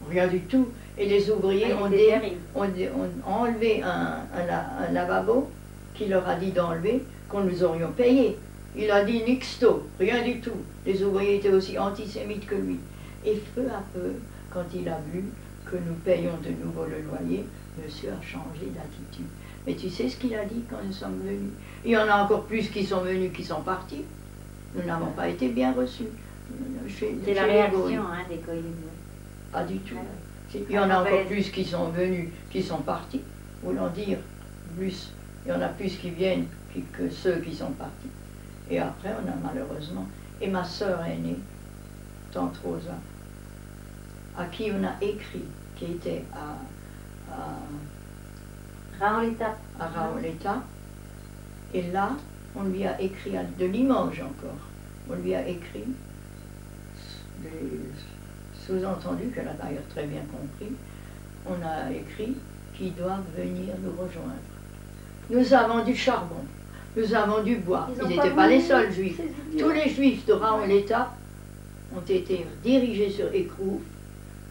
Speaker 3: Rien du tout. Et les ouvriers
Speaker 2: Elle
Speaker 3: ont,
Speaker 2: était terrible.
Speaker 3: ont enlevé un lavabo qui leur a dit d'enlever, qu'on nous aurions payé. Il a dit nixto, rien du tout. Les ouvriers étaient aussi antisémites que lui. Et peu à peu, quand il a vu que nous payons de nouveau le loyer, monsieur a changé d'attitude. Mais tu sais ce qu'il a dit quand nous sommes venus? Il y en a encore plus qui sont venus, qui sont partis. Nous n'avons pas été bien reçus.
Speaker 2: C'est la réaction hein, des Goïms.
Speaker 3: Pas du tout.
Speaker 2: Ah,
Speaker 3: Il y en a
Speaker 2: Ah,
Speaker 3: encore
Speaker 2: ouais.
Speaker 3: plus qui sont venus, qui sont partis. Voulant dire plus. Il y en a plus qui viennent que ceux qui sont partis. Et après, on a malheureusement. Et ma sœur aînée, tante Rosa, à qui on a écrit, qui était
Speaker 2: Raon-l'État.
Speaker 3: à Raoleta. Et là, on lui a écrit, de Limoges encore, on lui a écrit, des sous-entendus, qu'elle a d'ailleurs très bien compris, on a écrit qu'ils doivent venir nous rejoindre. Nous avons du charbon, nous avons du bois.
Speaker 2: Ils ont
Speaker 3: Ils
Speaker 2: pas
Speaker 3: n'étaient pas les
Speaker 2: voulu,
Speaker 3: seuls juifs.
Speaker 2: ces idiots.
Speaker 3: Tous les juifs de Raon-l'État ont été dirigés sur Écrouves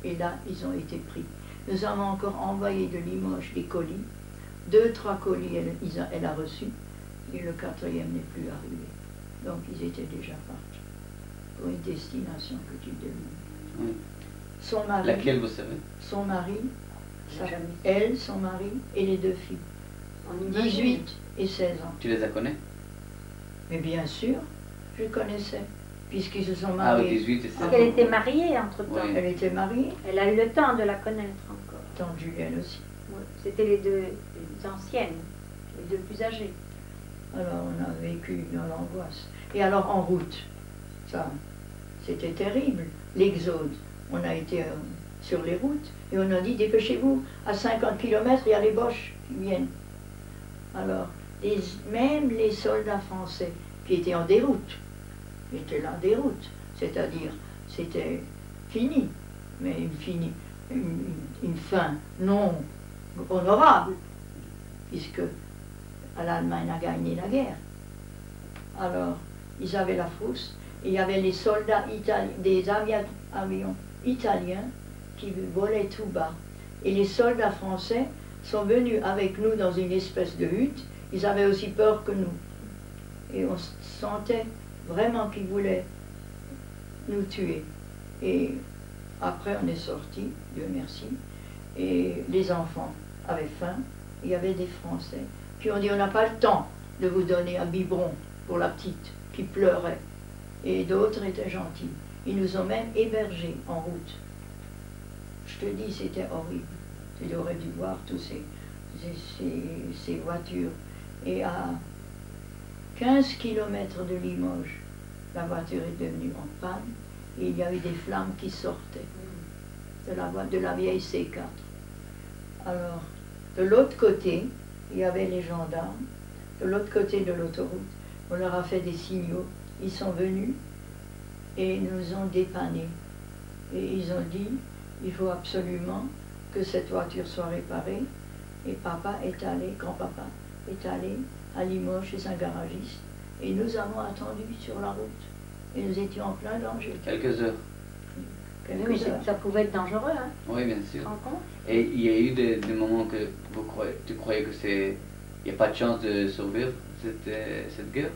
Speaker 3: et là, ils ont été pris. Nous avons encore envoyé de Limoges des colis. 2-3 colis, elle a reçu, et le 4e n'est plus arrivé. Donc, ils étaient déjà partis pour une destination que tu devines.
Speaker 1: Oui.
Speaker 3: Son mari,
Speaker 1: Laquelle vous savez?
Speaker 3: son mari,
Speaker 2: Jamais.
Speaker 3: elle, son mari et les 2 filles,
Speaker 2: On imagine.
Speaker 3: 18 et 16 ans.
Speaker 1: Tu les as connus?
Speaker 3: Mais bien sûr, je connaissais, puisqu'ils se sont
Speaker 1: Ah oui,
Speaker 3: mariés.
Speaker 1: 18 et 16.
Speaker 2: Parce qu'elle était mariée entre-temps.
Speaker 1: Oui.
Speaker 3: Elle était mariée,
Speaker 2: Elle a eu le temps de la connaître encore.
Speaker 3: tante Julienne aussi.
Speaker 2: Ouais. C'était les deux anciennes, les deux plus âgées.
Speaker 3: Alors on a vécu dans l'angoisse. Et alors en route, ça, c'était terrible, l'exode. On a été sur les routes et on a dit dépêchez-vous, à 50 km il y a les Boches qui viennent. Alors, même les soldats français qui étaient en déroute, étaient là en déroute, c'est-à-dire c'était fini, mais une fin non honorable, puisque l'Allemagne a gagné la guerre. Alors, ils avaient la frousse, et il y avait les soldats italiens, des avions italiens qui volaient tout bas. Et les soldats français sont venus avec nous dans une espèce de hutte. Ils avaient aussi peur que nous. Et on sentait vraiment qu'ils voulaient nous tuer. Et après, on est sortis, Dieu merci. Et les enfants avaient faim. Il y avait des Français qui ont dit, on n'a pas le temps de vous donner un biberon pour la petite qui pleurait. Et d'autres étaient gentils. Ils nous ont même hébergés en route. Je te dis, c'était horrible. Tu aurais dû voir tous ces voitures. Et à 15 km de Limoges, la voiture est devenue en panne et il y a eu des flammes qui sortaient de la vieille C4. Alors, de l'autre côté, il y avait les gendarmes. De l'autre côté de l'autoroute, on leur a fait des signaux. Ils sont venus et nous ont dépannés. Et ils ont dit, il faut absolument que cette voiture soit réparée. Et papa est allé, grand-papa est allé à Limoges chez un garagiste. Et nous avons attendu sur la route. Et nous étions en plein danger.
Speaker 1: Quelques heures.
Speaker 2: Oui, ça pouvait être dangereux, hein.
Speaker 1: Oui, bien sûr.
Speaker 2: Tu te rends compte?
Speaker 1: Et il y a eu des moments que tu croyais que il n'y a pas de chance de survivre cette guerre?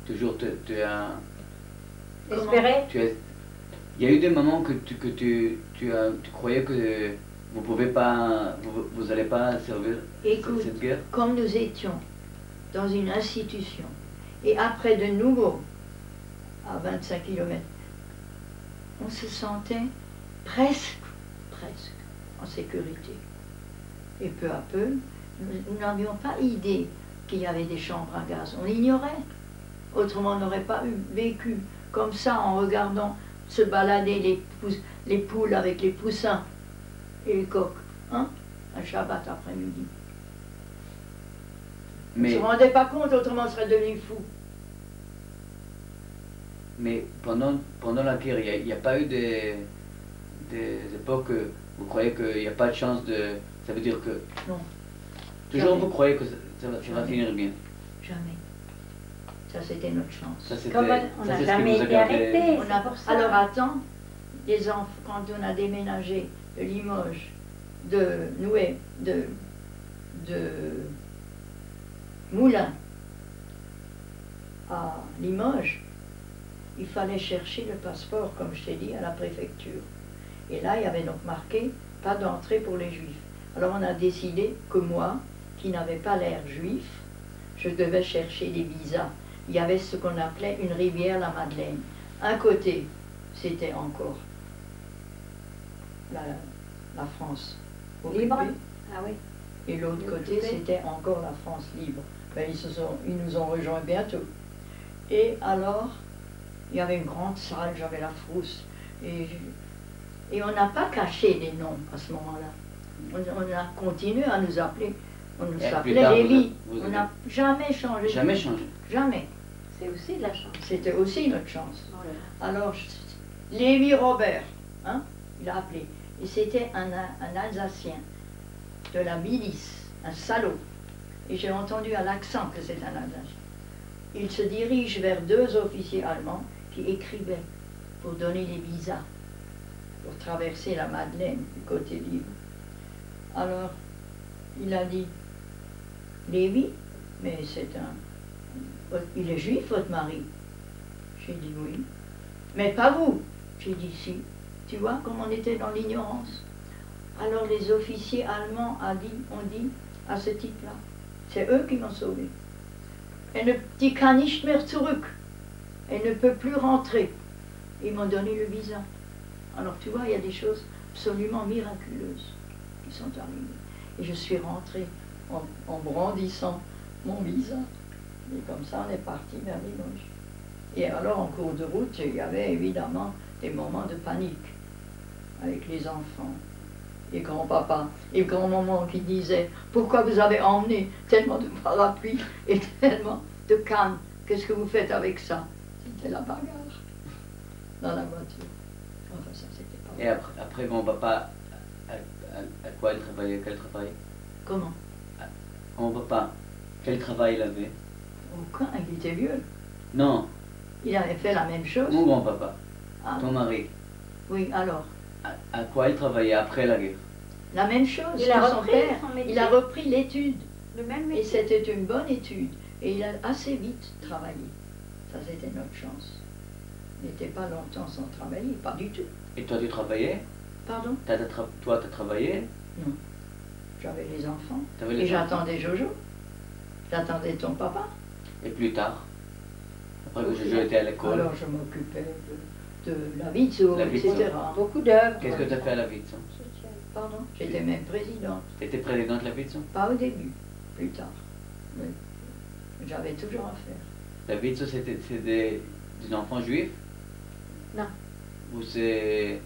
Speaker 1: Toujours tu as...
Speaker 2: Espérer?
Speaker 1: Il y a eu des moments que tu croyais que vous pouvez pas, vous n'allez pas servir cette guerre?
Speaker 3: Comme nous étions dans une institution, et après de nouveau, à 25 km, on se sentait presque en sécurité. Et peu à peu, nous n'avions pas idée qu'il y avait des chambres à gaz. On l'ignorait. Autrement, on n'aurait pas vécu comme ça en regardant se balader les poules avec les poussins et les coqs, hein, un Shabbat après-midi. On ne se rendait pas compte, autrement on serait devenu fou.
Speaker 1: Mais pendant la guerre, il n'y a pas eu des époques où vous croyez qu'il n'y a pas de chance de... Ça veut dire que...
Speaker 3: Non.
Speaker 1: Toujours
Speaker 3: Jamais.
Speaker 1: vous croyez que ça va finir bien?
Speaker 3: Jamais. Ça, c'était notre chance.
Speaker 1: Ça, c'était...
Speaker 2: Comme on n'a jamais été arrêté, c'est pour ça.
Speaker 3: Alors attends, les enfants, quand on a déménagé de Limoges, de Moulins à Limoges, il fallait chercher le passeport, comme je t'ai dit, à la préfecture. Et là, il y avait donc marqué « pas d'entrée pour les juifs ». Alors on a décidé que moi, qui n'avais pas l'air juif, je devais chercher des visas. Il y avait ce qu'on appelait une rivière la Madeleine. Un côté, c'était encore la France occupée.
Speaker 2: Libre? Ah oui.
Speaker 3: Et l'autre côté, c'était encore la France libre. Ben, ils nous ont rejoints bientôt. Et alors, il y avait une grande salle, j'avais la frousse. Et on n'a pas caché les noms à ce moment-là. On a continué à nous appeler. On nous appelait Lévi. On n'a jamais changé.
Speaker 1: Jamais changé?
Speaker 3: Jamais.
Speaker 2: C'est aussi de la chance.
Speaker 3: C'était aussi notre chance.
Speaker 2: Voilà.
Speaker 3: Alors, Lévi Robert, hein, il a appelé. Et c'était un Alsacien de la milice, un salaud. Et j'ai entendu à l'accent que c'est un Alsacien. Il se dirige vers deux officiers allemands qui écrivaient pour donner les visas, pour traverser la Madeleine du côté libre. Alors, il a dit, Lévi, mais il est juif, votre mari? J'ai dit oui. Mais pas vous? J'ai dit si. Tu vois comme on était dans l'ignorance. Alors les officiers allemands ont dit à ce type-là, c'est eux qui m'ont sauvé. Die kann nicht mehr zurück. Elle ne peut plus rentrer. Ils m'ont donné le visa. Alors tu vois, il y a des choses absolument miraculeuses qui sont arrivées. Et je suis rentrée en brandissant mon visa. Et comme ça, on est parti vers Limoges. Et alors, en cours de route, il y avait évidemment des moments de panique avec les enfants, et grand-papa et grand-maman qui disaient « Pourquoi vous avez emmené tellement de parapluies et tellement de cannes? Qu'est-ce que vous faites avec ça ?» C'était la bagarre dans la voiture. Enfin, ça, c'était pas...
Speaker 1: Et après grand-papa, à quoi il travaillait? Quel travail?
Speaker 3: Comment?
Speaker 1: Ton papa, quel travail il avait?
Speaker 3: Aucun, il était vieux.
Speaker 1: Non,
Speaker 3: Il avait fait la même chose.
Speaker 1: mon grand-papa,
Speaker 3: Ah,
Speaker 1: ton mari.
Speaker 3: oui, alors,
Speaker 1: À quoi il travaillait après la guerre?
Speaker 3: la même chose
Speaker 2: Il
Speaker 3: que
Speaker 2: a
Speaker 3: son
Speaker 2: repris
Speaker 3: père.
Speaker 2: son métier.
Speaker 3: Il a repris l'étude.
Speaker 2: Le même
Speaker 3: Et
Speaker 2: métier.
Speaker 3: c'était une bonne étude. Et il a assez vite travaillé. Ça, c'était notre chance. Il n'était pas longtemps sans travailler, pas du tout.
Speaker 1: Et toi, tu travaillais?
Speaker 3: Pardon?
Speaker 1: Toi, tu travaillais?
Speaker 3: Non. J'avais les enfants.
Speaker 1: T'avais
Speaker 3: Et
Speaker 1: les enfants.
Speaker 3: j'attendais Jojo. J'attendais ton papa.
Speaker 1: Et plus tard, après que Jojo était à l'école,
Speaker 3: Alors je m'occupais de la Vitso,
Speaker 1: La Vitso.
Speaker 3: etc.
Speaker 2: Beaucoup d'œuvres.
Speaker 1: qu'est-ce que tu as fait à la Vitson?
Speaker 3: Pardon? J'étais même présidente.
Speaker 1: Tu étais présidente de la Vitson?
Speaker 3: Pas au début, plus tard. Mais j'avais toujours à faire.
Speaker 1: La Vitson, c'est des enfants juifs?
Speaker 2: Non.
Speaker 1: Ou c'est...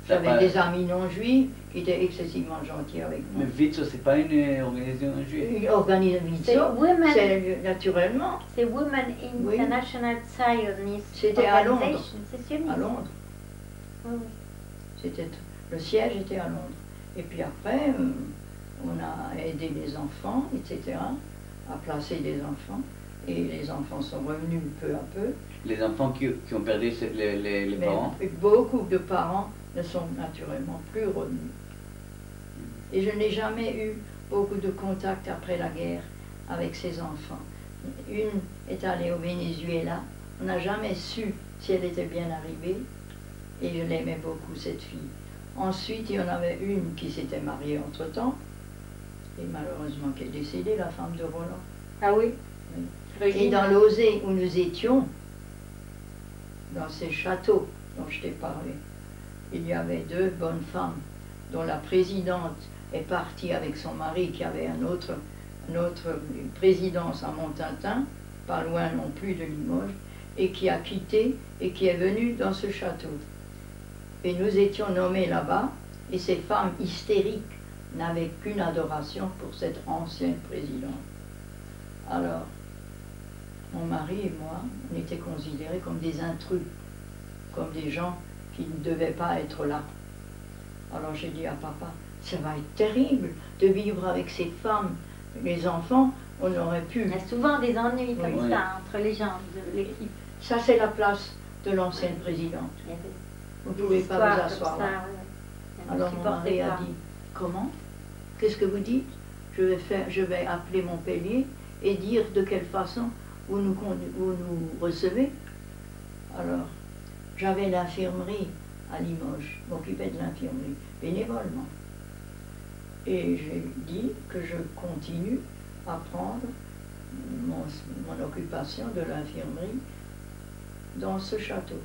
Speaker 1: ça
Speaker 3: J'avais
Speaker 1: pas-
Speaker 3: des amis non juifs qui étaient excessivement gentils avec
Speaker 1: Mais
Speaker 3: moi.
Speaker 1: Vitson, c'est pas une organisation juive?
Speaker 3: Une organisation,
Speaker 2: C'est Women,
Speaker 3: c'est naturellement
Speaker 2: c'est Women
Speaker 3: Oui.
Speaker 2: International Zionist
Speaker 3: C'était à Londres.
Speaker 2: Organization. C'est sioniste.
Speaker 3: à Londres.
Speaker 2: Oui, oui.
Speaker 3: Le siège était à Londres. Et puis après, on a aidé les enfants, etc., à placer des enfants. Et les enfants sont revenus peu à peu.
Speaker 1: Les enfants qui ont perdu les
Speaker 3: Mais
Speaker 1: parents?
Speaker 3: beaucoup de parents ne sont naturellement plus revenus. Et je n'ai jamais eu beaucoup de contact après la guerre avec ces enfants. Une est allée au Venezuela. On n'a jamais su si elle était bien arrivée. Et je l'aimais beaucoup, cette fille. Ensuite, il y en avait une qui s'était mariée entre-temps. Et malheureusement qui est décédée, la femme de Roland.
Speaker 2: Ah oui.
Speaker 3: Oui. Et
Speaker 2: Régine.
Speaker 3: dans l'Osée où nous étions, dans ces châteaux dont je t'ai parlé, il y avait deux bonnes femmes, dont la présidente est partie avec son mari qui avait une autre présidence à Montintin, pas loin non plus de Limoges, et qui a quitté et qui est venue dans ce château. Et nous étions nommés là-bas, et ces femmes hystériques n'avaient qu'une adoration pour cette ancienne présidente. Alors, mon mari et moi, on était considérés comme des intrus, comme des gens qui ne devaient pas être là. Alors j'ai dit à papa, ça va être terrible de vivre avec ces femmes. Les enfants, on aurait pu...
Speaker 2: Il y a souvent des ennuis comme
Speaker 1: Oui.
Speaker 2: ça entre les gens de l'équipe.
Speaker 3: Ça, c'est la place de l'ancienne présidente.
Speaker 2: Il y avait
Speaker 3: Vous ne
Speaker 2: des
Speaker 3: pouvez pas
Speaker 2: histoires
Speaker 3: vous
Speaker 2: comme
Speaker 3: asseoir
Speaker 2: ça,
Speaker 3: là.
Speaker 2: ouais. Elle ne
Speaker 3: Alors mon
Speaker 2: supportait
Speaker 3: mari a
Speaker 2: pas.
Speaker 3: dit, comment? Qu'est-ce que vous dites? Je vais appeler Montpellier et dire de quelle façon vous nous recevez. Alors, j'avais l'infirmerie à Limoges, je m'occupais de l'infirmerie, bénévolement. Et j'ai dit que je continue à prendre mon occupation de l'infirmerie dans ce château.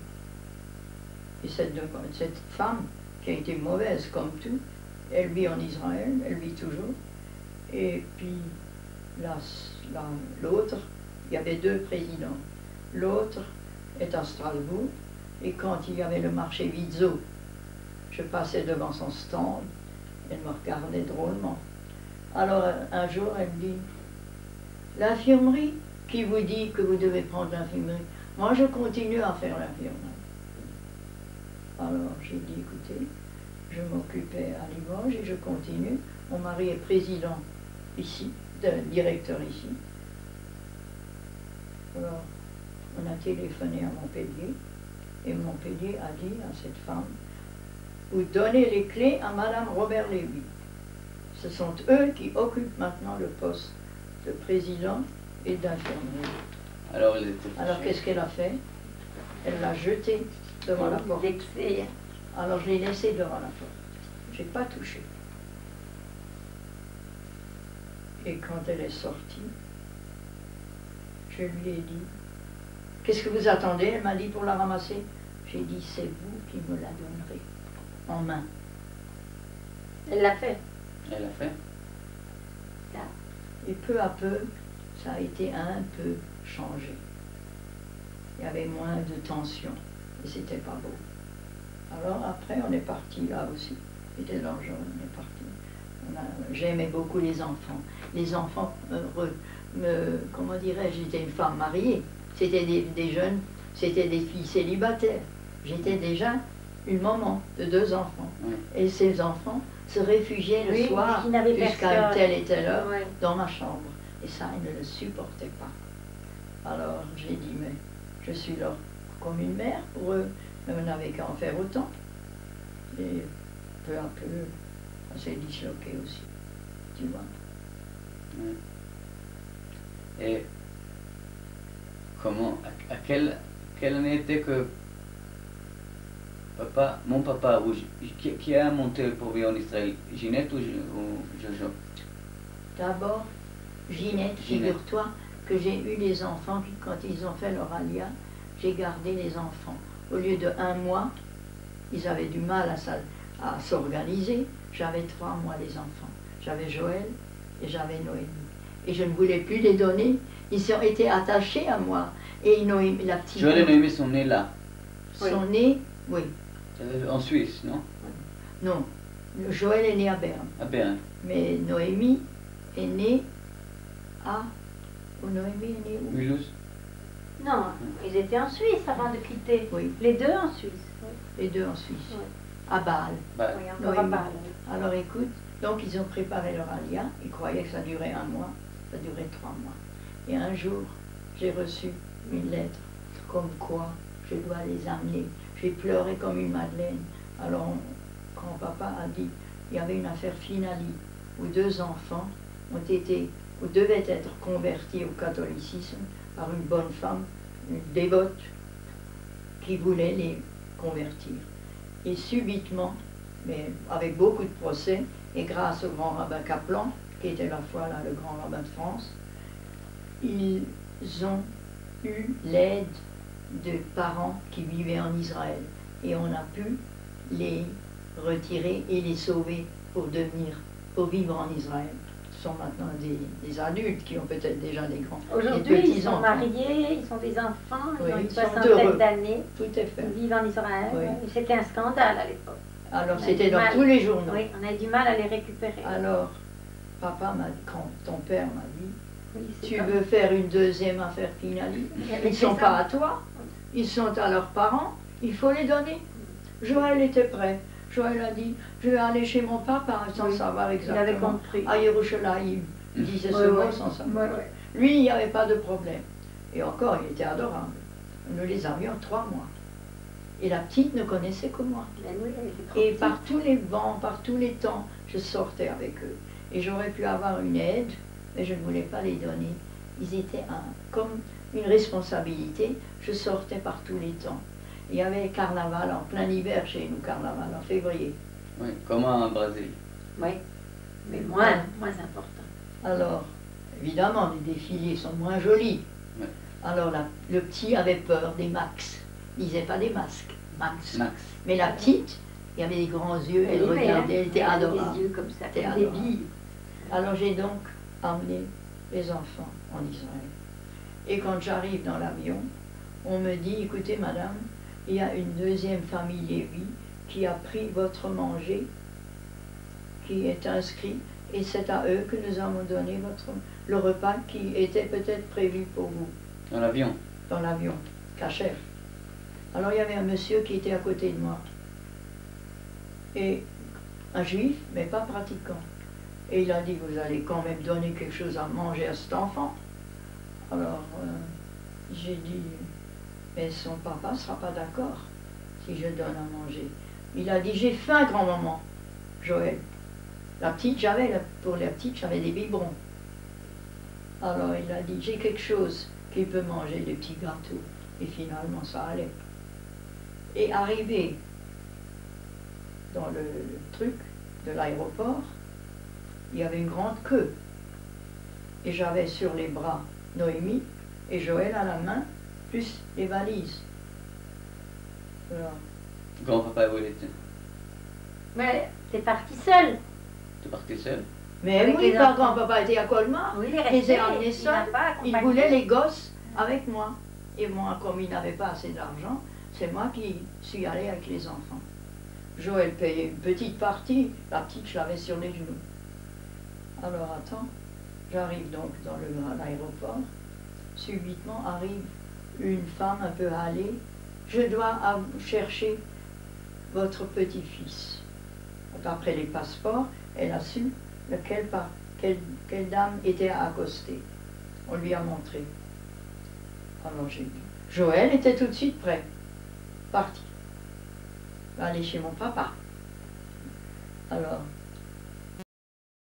Speaker 3: Et cette femme, qui a été mauvaise comme tout, elle vit en Israël, elle vit toujours. Et puis l'autre, il y avait deux présidents. L'autre est à Strasbourg, et quand il y avait le marché Vizzo, je passais devant son stand, elle me regardait drôlement. Alors un jour, elle me dit, l'infirmerie, qui vous dit que vous devez prendre l'infirmerie? Moi, je continue à faire l'infirmerie. Alors j'ai dit, écoutez, je m'occupais à Limoges et je continue. Mon mari est président ici, directeur ici. Alors, on a téléphoné à Montpellier, et Montpellier a dit à cette femme, vous donnez les clés à Madame Robert Lévy. Ce sont eux qui occupent maintenant le poste de président et d'infirmier.
Speaker 1: Alors, elle était
Speaker 3: Alors qu'est-ce qu'elle a fait? Elle l'a jeté devant la porte.
Speaker 2: Vexée.
Speaker 3: Alors je l'ai laissé devant la porte. Je n'ai pas touché. Et quand elle est sortie, je lui ai dit, qu'est-ce que vous attendez? Elle m'a dit pour la ramasser. J'ai dit, c'est vous qui me la donnerez en main.
Speaker 2: Elle l'a fait.
Speaker 1: Elle a fait.
Speaker 3: Et peu à peu, ça a été un peu changé. Il y avait moins de tension et c'était pas beau. Alors après, on est parti là aussi. C'était l'argent, on est parti. J'aimais beaucoup les enfants. Les enfants, comment dirais-je, j'étais une femme mariée. C'était des jeunes, c'était des filles célibataires. J'étais déjà une maman de 2 enfants.
Speaker 1: Oui.
Speaker 3: Et ces enfants se réfugiaient le
Speaker 2: Oui,
Speaker 3: soir
Speaker 2: qui n'avaient
Speaker 3: jusqu'à
Speaker 2: personne.
Speaker 3: une telle et telle heure
Speaker 2: Ouais.
Speaker 3: dans ma chambre. Et ça, ils ne le supportaient pas. Alors j'ai dit, mais je suis là comme une mère, pour eux, mais on n'avait qu'à en faire autant. Et peu à peu, on s'est disloqué aussi, tu vois.
Speaker 1: Ouais. Et comment, à quelle année était que mon papa, ou qui a monté pour vivre en Israël, Ginette ou Jojo?
Speaker 3: D'abord, Ginette, figure-toi que j'ai eu les enfants, quand ils ont fait leur alia, j'ai gardé les enfants. Au lieu de 1 mois, ils avaient du mal à s'organiser, j'avais 3 mois les enfants. J'avais Joël et j'avais Noémie. Et je ne voulais plus les donner, ils ont été attachés à moi. Et Noémie, la petite...
Speaker 1: Joël et Noémie sont nés là?
Speaker 3: Sont nés, oui.
Speaker 1: En Suisse, non?
Speaker 3: Non, Joël est né à Berne.
Speaker 1: À Berne.
Speaker 3: Mais Noémie est née à... Noémie est née où?
Speaker 1: Mulhouse.
Speaker 2: Non, ils étaient en Suisse avant de quitter.
Speaker 3: Oui,
Speaker 2: Les deux en Suisse. Oui,
Speaker 3: les deux en Suisse.
Speaker 2: Oui.
Speaker 3: À Bâle.
Speaker 1: Bah,
Speaker 2: oui encore à
Speaker 3: Noémie.
Speaker 2: Bâle.
Speaker 3: Alors écoute, donc ils ont préparé leur alia, ils croyaient que ça durait 1 mois, ça durait 3 mois. Et un jour, j'ai reçu une lettre comme quoi je dois les amener. J'ai pleuré comme une madeleine. Alors quand papa a dit, il y avait une affaire finali où 2 enfants ont été, ou devaient être convertis au catholicisme par une bonne femme, une dévote, qui voulait les convertir. Et subitement, mais avec beaucoup de procès, et grâce au grand rabbin Kaplan, qui était la fois là, le grand rabbin de France, ils ont eu l'aide de parents qui vivaient en Israël. Et on a pu les retirer et les sauver pour vivre en Israël. Ce sont maintenant des adultes qui ont peut-être déjà des grands,
Speaker 2: Aujourd'hui,
Speaker 3: des
Speaker 2: ils sont
Speaker 3: petits-enfants.
Speaker 2: mariés, ils sont des enfants,
Speaker 3: Oui,
Speaker 2: ils ont une
Speaker 3: ils sont
Speaker 2: soixantaine
Speaker 3: heureux.
Speaker 2: d'années,
Speaker 3: Tout est fait.
Speaker 2: ils vivent en Israël.
Speaker 3: Oui.
Speaker 2: Et c'était un scandale à l'époque.
Speaker 3: Alors
Speaker 2: On a
Speaker 3: c'était
Speaker 2: du
Speaker 3: dans
Speaker 2: mal.
Speaker 3: tous les journaux.
Speaker 2: Oui, on a du mal à les récupérer.
Speaker 3: Alors, papa quand ton père m'a dit,
Speaker 2: Oui, c'est
Speaker 3: tu
Speaker 2: comme-
Speaker 3: veux faire une deuxième affaire finali? Ils ne sont pas à toi, ils sont à leurs parents, il faut les donner. Joël était prêt. Joël a dit, je vais aller chez mon papa sans
Speaker 2: Oui,
Speaker 3: savoir
Speaker 2: il avait
Speaker 3: exactement.
Speaker 2: compris.
Speaker 3: À Yerushalayim. Il disait ce
Speaker 2: Ouais,
Speaker 3: mot
Speaker 2: ouais.
Speaker 3: sans savoir.
Speaker 2: Ouais, ouais.
Speaker 3: Lui, il n'y avait pas de problème. Et encore, il était adorable. Nous les avions 3 mois. Et la petite ne connaissait que moi.
Speaker 2: Mais oui, elle était trop
Speaker 3: Et
Speaker 2: petite.
Speaker 3: par tous les vents, par tous les temps, je sortais avec eux. Et j'aurais pu avoir une aide, mais je ne voulais pas les donner. Ils étaient comme une responsabilité. Je sortais par tous les temps. Il y avait le carnaval en plein hiver chez nous, carnaval en février.
Speaker 1: oui, comme en Brésil.
Speaker 2: Oui, mais moins important.
Speaker 3: Alors, évidemment, les défilés sont moins jolis.
Speaker 1: Ouais.
Speaker 3: Alors le petit avait peur des max. Il disait pas des masques, max.
Speaker 1: Max.
Speaker 3: Mais la petite, il y avait des grands yeux, elle
Speaker 2: aimait, hein.
Speaker 3: regardait, elle était
Speaker 2: Elle avait
Speaker 3: adorable.
Speaker 2: des yeux comme ça,
Speaker 3: Elle était
Speaker 2: comme des
Speaker 3: adorable.
Speaker 2: billes.
Speaker 3: Alors j'ai donc emmené les enfants en Israël. Et quand j'arrive dans l'avion, on me dit, écoutez madame, il y a une deuxième famille Lévi qui a pris votre manger, qui est inscrit, et c'est à eux que nous avons donné le repas qui était peut-être prévu pour vous
Speaker 1: Dans l'avion.
Speaker 3: dans l'avion, cachère. Alors il y avait un monsieur qui était à côté de moi, et un juif, mais pas pratiquant. Et il a dit, vous allez quand même donner quelque chose à manger à cet enfant. Alors j'ai dit, mais son papa ne sera pas d'accord si je donne à manger. Il a dit, j'ai faim grand-maman, Joël. La petite, pour la petite, j'avais des biberons. Alors il a dit, j'ai quelque chose qu'il peut manger, des petits gâteaux. Et finalement, ça allait. Et arrivé dans le truc de l'aéroport, il y avait une grande queue. Et j'avais sur les bras Noémie et Joël à la main, plus les valises. Voilà.
Speaker 1: Grand-papa, où il était?
Speaker 2: Mais t'es partie seule.
Speaker 1: Tu es parti seul?
Speaker 3: Mais
Speaker 2: Avec
Speaker 3: oui,
Speaker 2: les
Speaker 3: par
Speaker 2: enfants.
Speaker 3: grand-papa était à Colmar.
Speaker 2: Oui, il est
Speaker 3: Il
Speaker 2: resté.
Speaker 3: les a emmenés
Speaker 2: Il
Speaker 3: seuls.
Speaker 2: n'a pas
Speaker 3: Il
Speaker 2: accompagné.
Speaker 3: voulait les gosses avec moi. Et moi, comme il n'avait pas assez d'argent, c'est moi qui suis allée avec les enfants. Joël payait une petite partie, la petite, je l'avais sur les genoux. Alors attends, j'arrive donc dans l'aéroport. Subitement arrive une femme un peu hâlée. Je dois chercher votre petit-fils. après les passeports, elle a su quelle dame était accostée. On lui a montré. Alors j'ai dit, Joël était tout de suite prêt, parti. Va aller chez mon papa. Alors,